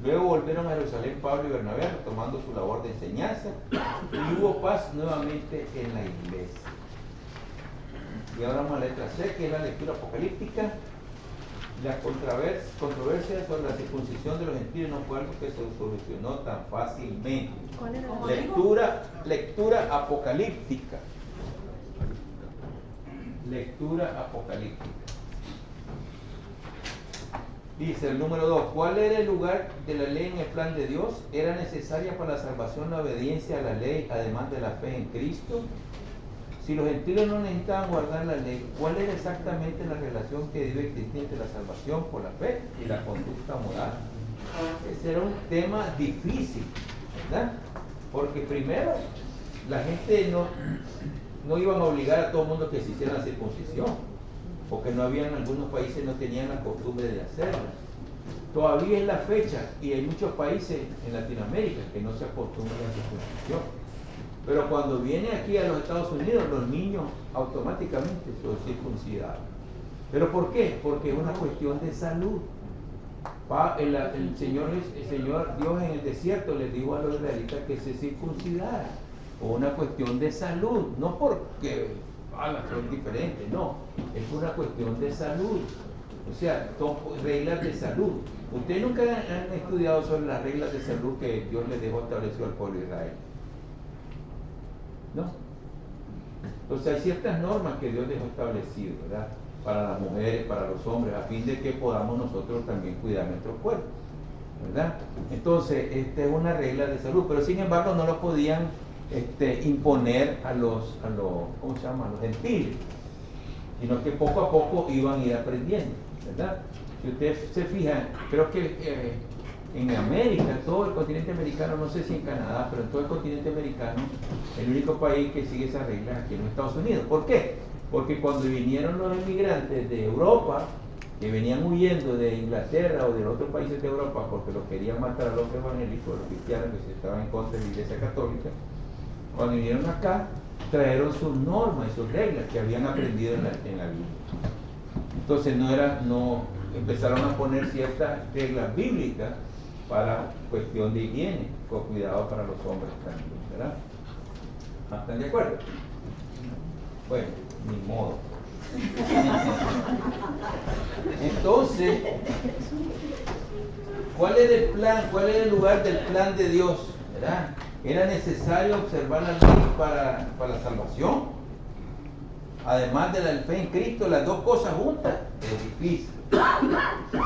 Luego volvieron a Jerusalén Pablo y Bernabé, retomando su labor de enseñanza, y hubo paz nuevamente en la iglesia. Y ahora vamos a la letra C, que es la lectura apocalíptica. La controversia sobre la circuncisión de los gentiles no fue algo que se solucionó tan fácilmente. Lectura apocalíptica. Lectura apocalíptica. Dice el número 2, ¿cuál era el lugar de la ley en el plan de Dios? ¿Era necesaria para la salvación la obediencia a la ley, además de la fe en Cristo? Si los gentiles no necesitaban guardar la ley, ¿cuál era exactamente la relación que debe existir entre la salvación por la fe y la conducta moral? Ese era un tema difícil, ¿verdad? Porque primero, la gente no iban a obligar a todo el mundo que se hiciera la circuncisión, porque no había, en algunos países no tenían la costumbre de hacerla. Todavía es la fecha, y hay muchos países en Latinoamérica que no se acostumbran a la circuncisión. Pero cuando viene aquí a los Estados Unidos, los niños automáticamente son circuncidados. ¿Pero por qué? Porque es una cuestión de salud. El Señor Dios en el desierto les dijo a los israelitas que se circuncidaran. O una cuestión de salud, no porque son diferentes, no, es una cuestión de salud. O sea, son reglas de salud. Ustedes nunca han estudiado sobre las reglas de salud que Dios les dejó establecido al pueblo de Israel, ¿no? Entonces hay ciertas normas que Dios dejó establecidas, ¿verdad? Para las mujeres, para los hombres, a fin de que podamos nosotros también cuidar nuestro cuerpo, ¿verdad? Entonces, esta es una regla de salud, pero sin embargo no lo podían imponer a los ¿cómo se llama? A los gentiles, sino que poco a poco iban a ir aprendiendo, ¿verdad? Si ustedes se fijan, creo que en América, todo el continente americano, no sé si en Canadá, pero en todo el continente americano, el único país que sigue esas reglas aquí en los Estados Unidos. ¿Por qué? Porque cuando vinieron los inmigrantes de Europa, que venían huyendo de Inglaterra o de otros países de Europa porque los querían matar a los evangélicos, a los cristianos que se estaban en contra de la Iglesia Católica, cuando vinieron acá, trajeron sus normas y sus reglas que habían aprendido en la Biblia. Entonces empezaron a poner ciertas reglas bíblicas para cuestión de higiene, con cuidado para los hombres también, ¿verdad? ¿Están de acuerdo? Bueno, ni modo. Entonces, ¿cuál era el plan? ¿Cuál era el lugar del plan de Dios? ¿Verdad? ¿Era necesario observar la ley para la salvación? Además de la fe en Cristo, las dos cosas juntas, es difícil.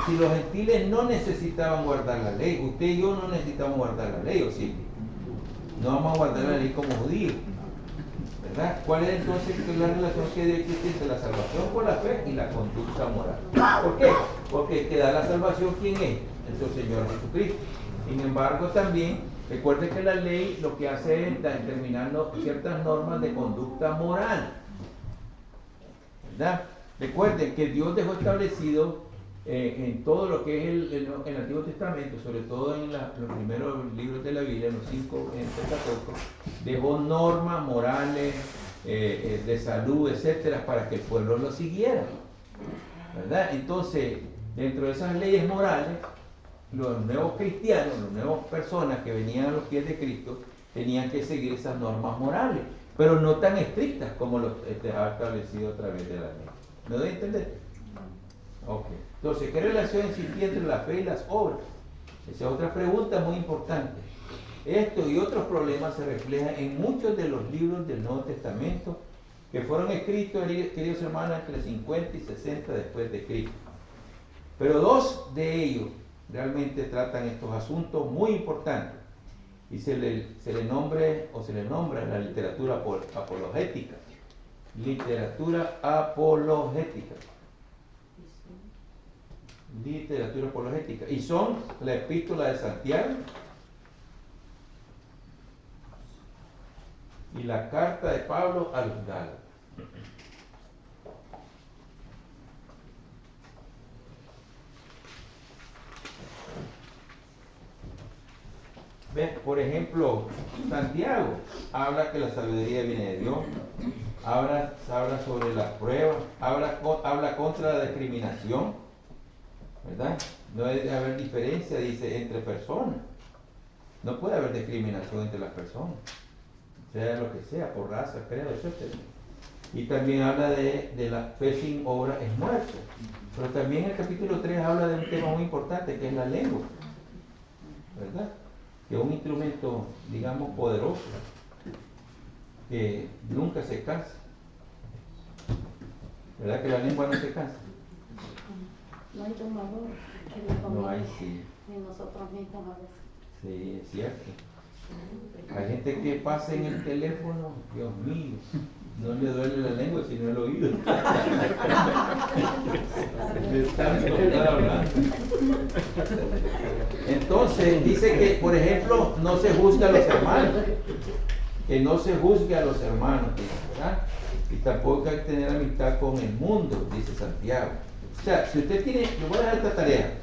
Si los gentiles no necesitaban guardar la ley, usted y yo no necesitamos guardar la ley, ¿o sí? No vamos a guardar la ley como judíos, ¿verdad? ¿Cuál es entonces la relación que debe existir entre la salvación por la fe y la conducta moral? ¿Por qué? Porque el que da la salvación, ¿quién es? El Señor Jesucristo. Sin embargo, también recuerde que la ley lo que hace es determinar ciertas normas de conducta moral, ¿verdad? Recuerden que Dios dejó establecido en todo lo que es el Antiguo Testamento, sobre todo en los primeros libros de la Biblia, en los 5 en el Pentateuco, dejó normas morales, de salud, etcétera, para que el pueblo lo siguiera, ¿verdad? Entonces, dentro de esas leyes morales, los nuevos cristianos, las nuevas personas que venían a los pies de Cristo, tenían que seguir esas normas morales, pero no tan estrictas como lo ha establecido a través de la ley. ¿Me doy a entender? Ok. Entonces, ¿qué relación existía entre la fe y las obras? Esa es otra pregunta muy importante. Esto y otros problemas se reflejan en muchos de los libros del Nuevo Testamento que fueron escritos, queridos hermanos, entre 50 y 60 después de Cristo. Pero 2 de ellos realmente tratan estos asuntos muy importantes y se le nombra la literatura apologética. Literatura apologética. Literatura apologética. Y son la Epístola de Santiago y la Carta de Pablo a los Gálatas. Ven, por ejemplo, Santiago habla que la sabiduría viene de Dios, habla sobre las pruebas, habla contra la discriminación, ¿verdad? No debe haber diferencia, dice, entre personas. No puede haber discriminación entre las personas, sea lo que sea, por raza, credo, etc. Y también habla de la fe sin obra es muerte. Pero también el capítulo 3 habla de un tema muy importante que es la lengua, ¿verdad? Que es un instrumento, digamos, poderoso, que nunca se cansa. ¿Verdad que la lengua no se cansa? No hay tomador No hay, sí. ni nosotros mismos a veces. Sí, es cierto. Hay gente que pasa en el teléfono, Dios mío, no le duele la lengua sino el oído. De tanto estar hablando. Entonces dice que, por ejemplo, no se juzga a los hermanos, que no se juzgue a los hermanos, ¿verdad? Y tampoco hay que tener amistad con el mundo, dice Santiago. O sea, si usted tiene, le voy a dejar esta tarea.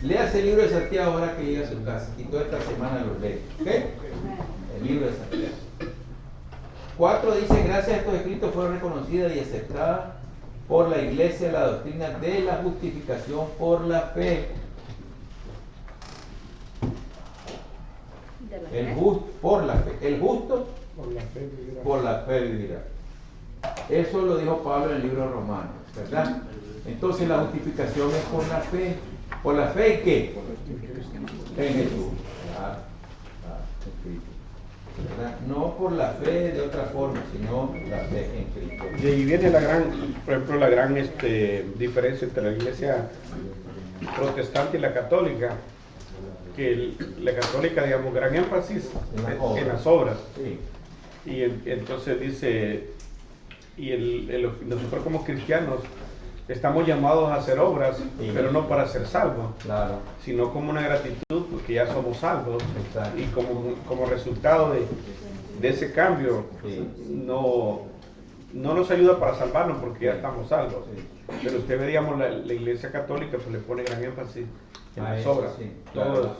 Léase el libro de Santiago ahora que llega a su casa y toda esta semana lo lee. ¿Ok? El libro de Santiago. 4 dice, gracias a estos escritos fueron reconocidas y aceptadas por la iglesia la doctrina de la justificación por la fe. Por la fe. El justo por la fe vivirá. Eso lo dijo Pablo en el libro de Romanos, ¿verdad? Entonces la justificación es por la fe. ¿Por la fe en qué? En Jesús. ¿Verdad? No por la fe de otra forma, sino la fe en Cristo. Y ahí viene la gran, por ejemplo, la gran diferencia entre la iglesia protestante y la católica. Que la católica, digamos, gran énfasis en las obras. Sí. Y entonces dice, nosotros como cristianos estamos llamados a hacer obras, sí, pero no para ser salvos, claro, sino como una gratitud porque ya somos salvos. Exacto. Y como resultado de ese cambio, sí, no nos ayuda para salvarnos porque ya estamos salvos. Sí. Pero usted ve, digamos, la iglesia católica pues le pone gran énfasis en las obras, sí, claro,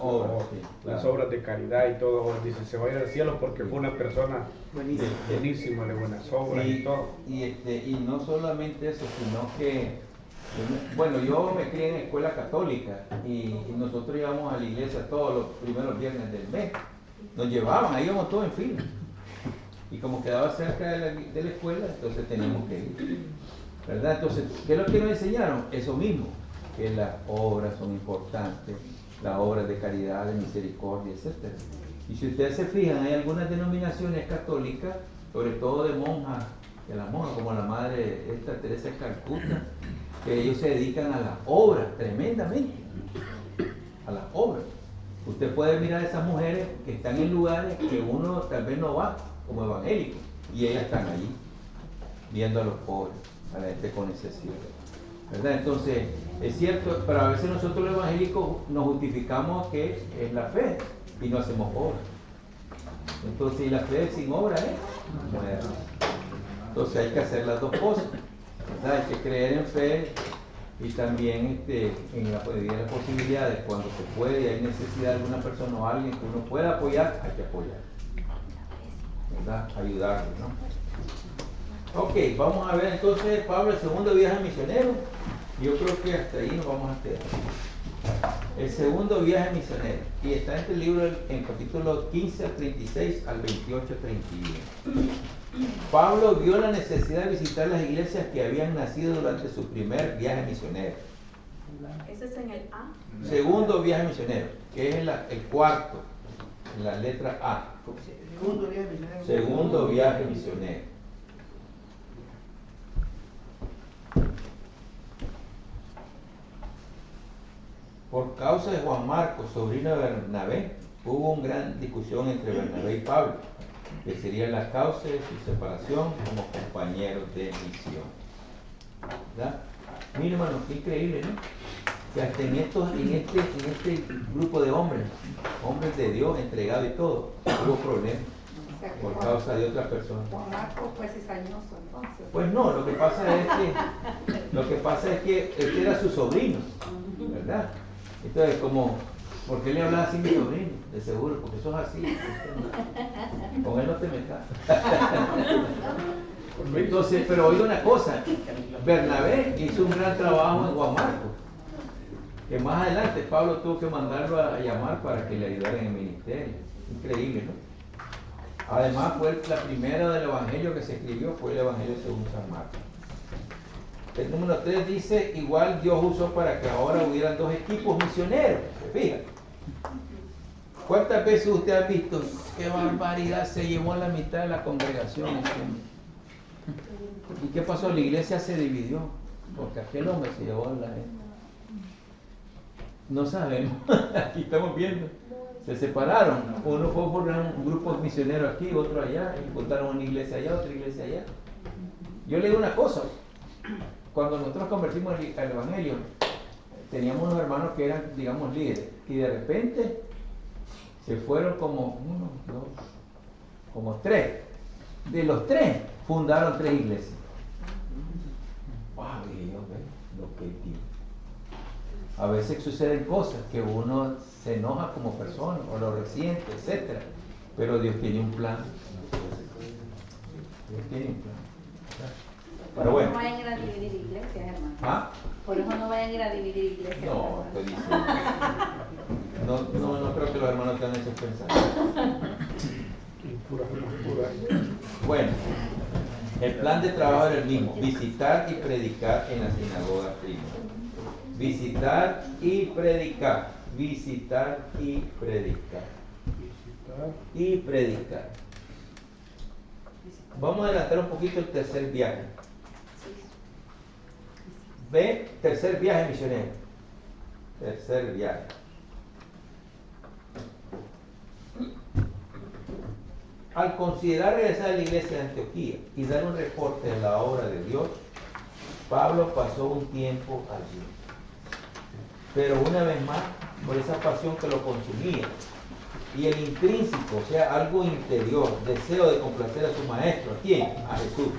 las obras de caridad y todo. Dice, se va a ir al cielo porque fue una persona buenísima, de buenas obras, sí, y todo. Y no solamente eso, sino que, bueno, yo me crié en escuela católica y nosotros íbamos a la iglesia todos los primeros viernes del mes. Nos llevaban, ahí íbamos todos en fila. Y como quedaba cerca de la escuela, entonces teníamos que ir, ¿verdad? Entonces, ¿qué es lo que nos enseñaron? Eso mismo, que las obras son importantes, las obras de caridad, de misericordia, etc. Y si ustedes se fijan, hay algunas denominaciones católicas, sobre todo de monjas, como la madre Teresa de Calcuta, que ellos se dedican a las obras tremendamente, a las obras. Usted puede mirar a esas mujeres que están en lugares que uno tal vez no va como evangélico, y ellas están allí viendo a los pobres, a la gente con necesidad, ¿verdad? Entonces es cierto, pero a veces nosotros los evangélicos nos justificamos que es la fe y no hacemos obras. Entonces, ¿y la fe sin obra muerta? Entonces hay que hacer las dos cosas, ¿verdad? Hay que creer en fe y también en la posibilidades, cuando se puede y hay necesidad de alguna persona o alguien que uno pueda apoyar, hay que apoyar, ¿verdad? Ayudarlo, ¿no? Ok, vamos a ver entonces Pablo, el segundo viaje misionero. Yo creo que hasta ahí nos vamos a quedar. El segundo viaje misionero. Y está en el libro en capítulo 15 al 36 al 28 al 31. Pablo vio la necesidad de visitar las iglesias que habían nacido durante su primer viaje misionero. ¿Ese es en el A? Segundo viaje misionero, que es el cuarto, en la letra A. Segundo viaje misionero. Segundo viaje misionero. Por causa de Juan Marcos, sobrino de Bernabé, hubo una gran discusión entre Bernabé y Pablo, que sería la causa de su separación como compañeros de misión. ¿Verdad? Miren, hermano, qué increíble, ¿no? Que hasta en este grupo de hombres de Dios, entregados y todo, hubo problemas. por causa de otra persona. Juan Marcos fue cizañoso entonces. Pues no, lo que pasa es que este era su sobrino, ¿verdad? Entonces, ¿por qué le hablaba así a mi sobrino? De seguro, porque eso es así. Con él no te metas. Entonces, pero oiga una cosa, Bernabé hizo un gran trabajo en Juan Marcos, que más adelante Pablo tuvo que mandarlo a llamar para que le ayudara en el ministerio. Increíble, ¿no? Además fue la primera del Evangelio que se escribió, fue el Evangelio según San Marcos. El número 3 dice, igual Dios usó para que ahora hubieran 2 equipos misioneros. Fíjate. ¿Cuántas veces usted ha visto qué barbaridad se llevó a la mitad de la congregación? ¿Y qué pasó? La iglesia se dividió, porque aquel hombre se llevó a la gente. No sabemos, aquí estamos viendo. Se separaron, uno fue por un grupo misionero aquí, otro allá, encontraron una iglesia allá, otra iglesia allá. Yo le digo una cosa, cuando nosotros convertimos al Evangelio, teníamos unos hermanos que eran, digamos, líderes, y de repente se fueron como 1, 2, como 3. De los 3 fundaron 3 iglesias. ¡Wow! Y yo veo lo que digo. A veces suceden cosas que uno se enoja como persona o lo resiente, etc. Pero Dios tiene un plan. Dios tiene un plan. Pero bueno. No vayan a ir a dividir iglesias, hermano. ¿Ah? Por eso no vayan a ir a dividir iglesias. No, te dice. No creo que los hermanos tengan ese pensamiento. Bueno, el plan de trabajo era el mismo: visitar y predicar en la sinagoga prima. Visitar y predicar. Visitar y predicar. Y predicar. Vamos a adelantar un poquito el tercer viaje. Ve, tercer viaje misionero. Tercer viaje. Al considerar regresar a la iglesia de Antioquía y dar un reporte de la obra de Dios, Pablo pasó un tiempo allí. Pero una vez más, por esa pasión que lo consumía y el intrínseco, o sea, algo interior, deseo de complacer a su maestro, ¿a quién? A Jesús.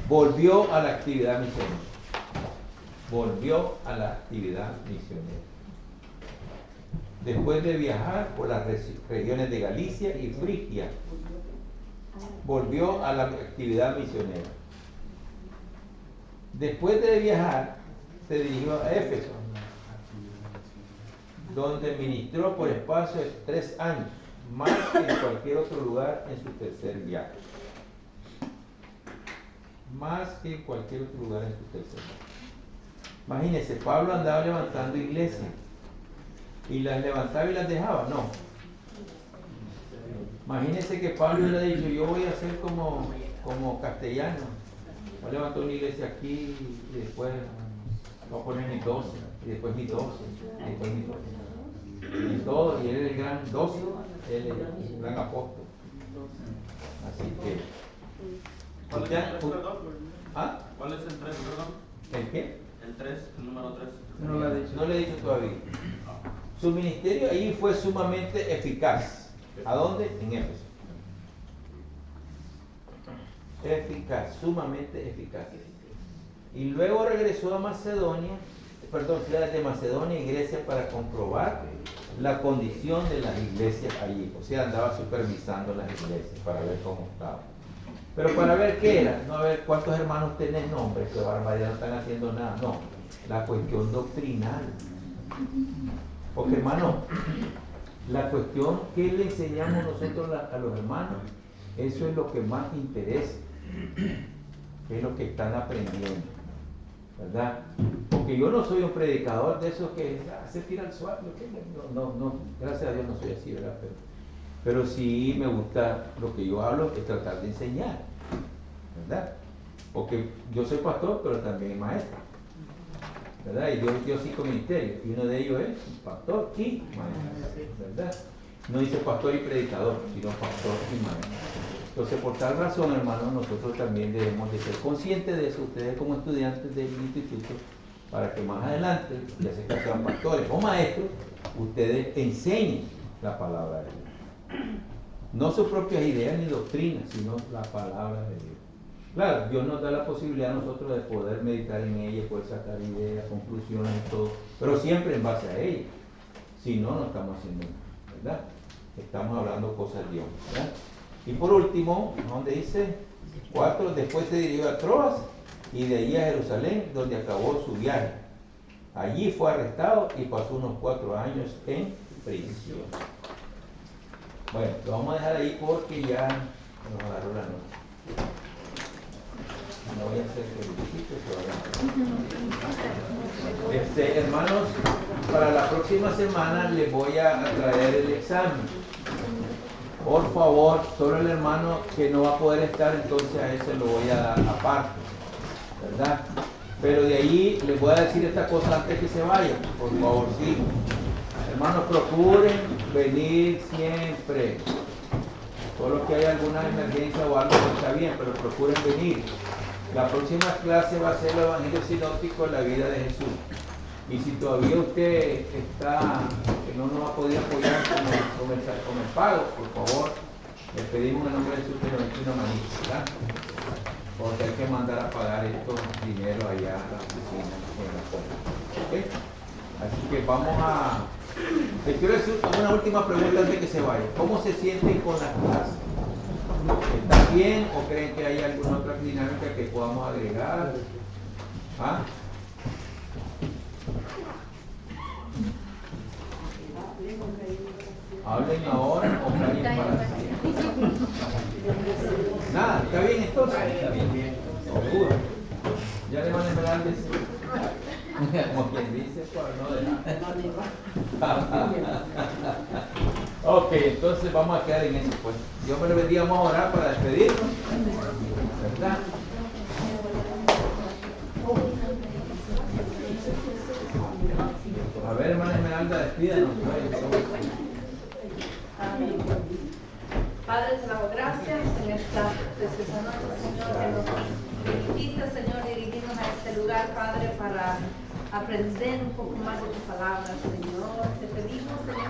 Volvió a la actividad misionera. Volvió a la actividad misionera. Después de viajar por las regiones de Galicia y Frigia, volvió a la actividad misionera. Después de viajar, se dirigió a Éfeso, donde ministró por espacio de 3 años, más que en cualquier otro lugar en su tercer viaje. Más que en cualquier otro lugar en su tercer viaje. Imagínense, Pablo andaba levantando iglesias. ¿Y las levantaba y las dejaba? No. Imagínense que Pablo le ha dicho, yo voy a ser como castellano. Voy a levantar una iglesia aquí y después voy a poner mis 12, y después mis 12, y después mis 12. Y todo, y él es el gran 12, él es el gran apóstol. Así que... ¿Cuál es el 3, perdón? ¿Ah? ¿Cuál es el 3, perdón? ¿El qué? El 3, el número 3. No le he dicho todavía. Su ministerio ahí fue sumamente eficaz. ¿A dónde? En Éfeso. Eficaz, sumamente eficaz. Y luego regresó a Macedonia, ciudades de Macedonia y Grecia para comprobar la condición de las iglesias allí. O sea, andaba supervisando las iglesias para ver cómo estaban. Pero para ver qué era, no a ver cuántos hermanos tenés, no, hombre, que barbaridad, no están haciendo nada. No, la cuestión doctrinal. Porque, hermano, la cuestión que le enseñamos nosotros a los hermanos, eso es lo que más interesa, es lo que están aprendiendo, ¿verdad? Porque yo no soy un predicador de esos que se tira al suelo, no, gracias a Dios no soy así, ¿verdad? Pero sí me gusta, lo que yo hablo es tratar de enseñar, ¿verdad? Porque yo soy pastor, pero también maestro, ¿verdad? Y Dios dio 5 ministerios, y uno de ellos es pastor y maestro, ¿verdad? No dice pastor y predicador, sino pastor y maestro. Entonces, por tal razón, hermanos, nosotros también debemos de ser conscientes de eso, ustedes como estudiantes del instituto, para que más adelante, ya sea que sean pastores o maestros, ustedes enseñen la palabra de Dios. No sus propias ideas ni doctrinas, sino la palabra de Dios. Claro, Dios nos da la posibilidad a nosotros de poder meditar en ella, poder sacar ideas, conclusiones y todo, pero siempre en base a ella. Si no, no estamos haciendo nada, ¿verdad? Estamos hablando cosas de Dios, ¿verdad? Y por último, donde dice 4, después se dirigió a Troas y de allí a Jerusalén, donde acabó su viaje. Allí fue arrestado y pasó unos 4 años en prisión. Bueno, lo vamos a dejar ahí porque ya nos agarró la noche. No voy a hacer que hermanos, para la próxima semana les voy a traer el examen. Por favor, solo el hermano que no va a poder estar, entonces a ese lo voy a dar aparte, ¿verdad? Pero de ahí les voy a decir esta cosa antes que se vayan, por favor, sí. Hermanos, procuren venir siempre. Solo que haya alguna emergencia o algo que está bien, pero procuren venir. La próxima clase va a ser el Evangelio Sinóptico en la vida de Jesús. Y si todavía usted está, que no nos ha podido apoyar con el pago, por favor, le pedimos en nombre de Jesús que nos eche una manita, ¿verdad? Porque hay que mandar a pagar estos dineros allá a la oficina en la compra. ¿Okay? Así que vamos a... Les quiero decir una última pregunta antes de que se vaya. ¿Cómo se sienten con las clases? ¿Están bien o creen que hay alguna otra dinámica que podamos agregar? ¿Ah? ¿Hablen ahora o callen para siempre? Nada, ¿está bien entonces? Está bien. ¿Seguro? ¿Ya le van a esperar antes? Como quien dice, pues no de nada. Ok, entonces vamos a quedar en eso, pues. Dios me lo bendiga, vamos a orar para despedirnos, ¿verdad? A ver, hermana Esmeralda, despídanos. Amén. Padre, te damos gracias en esta preciosa noche, Señor, que nos permitiste, Señor, dirigirnos a este lugar, Padre, para aprender un poco más de tu palabra, Señor. Te pedimos, Señor,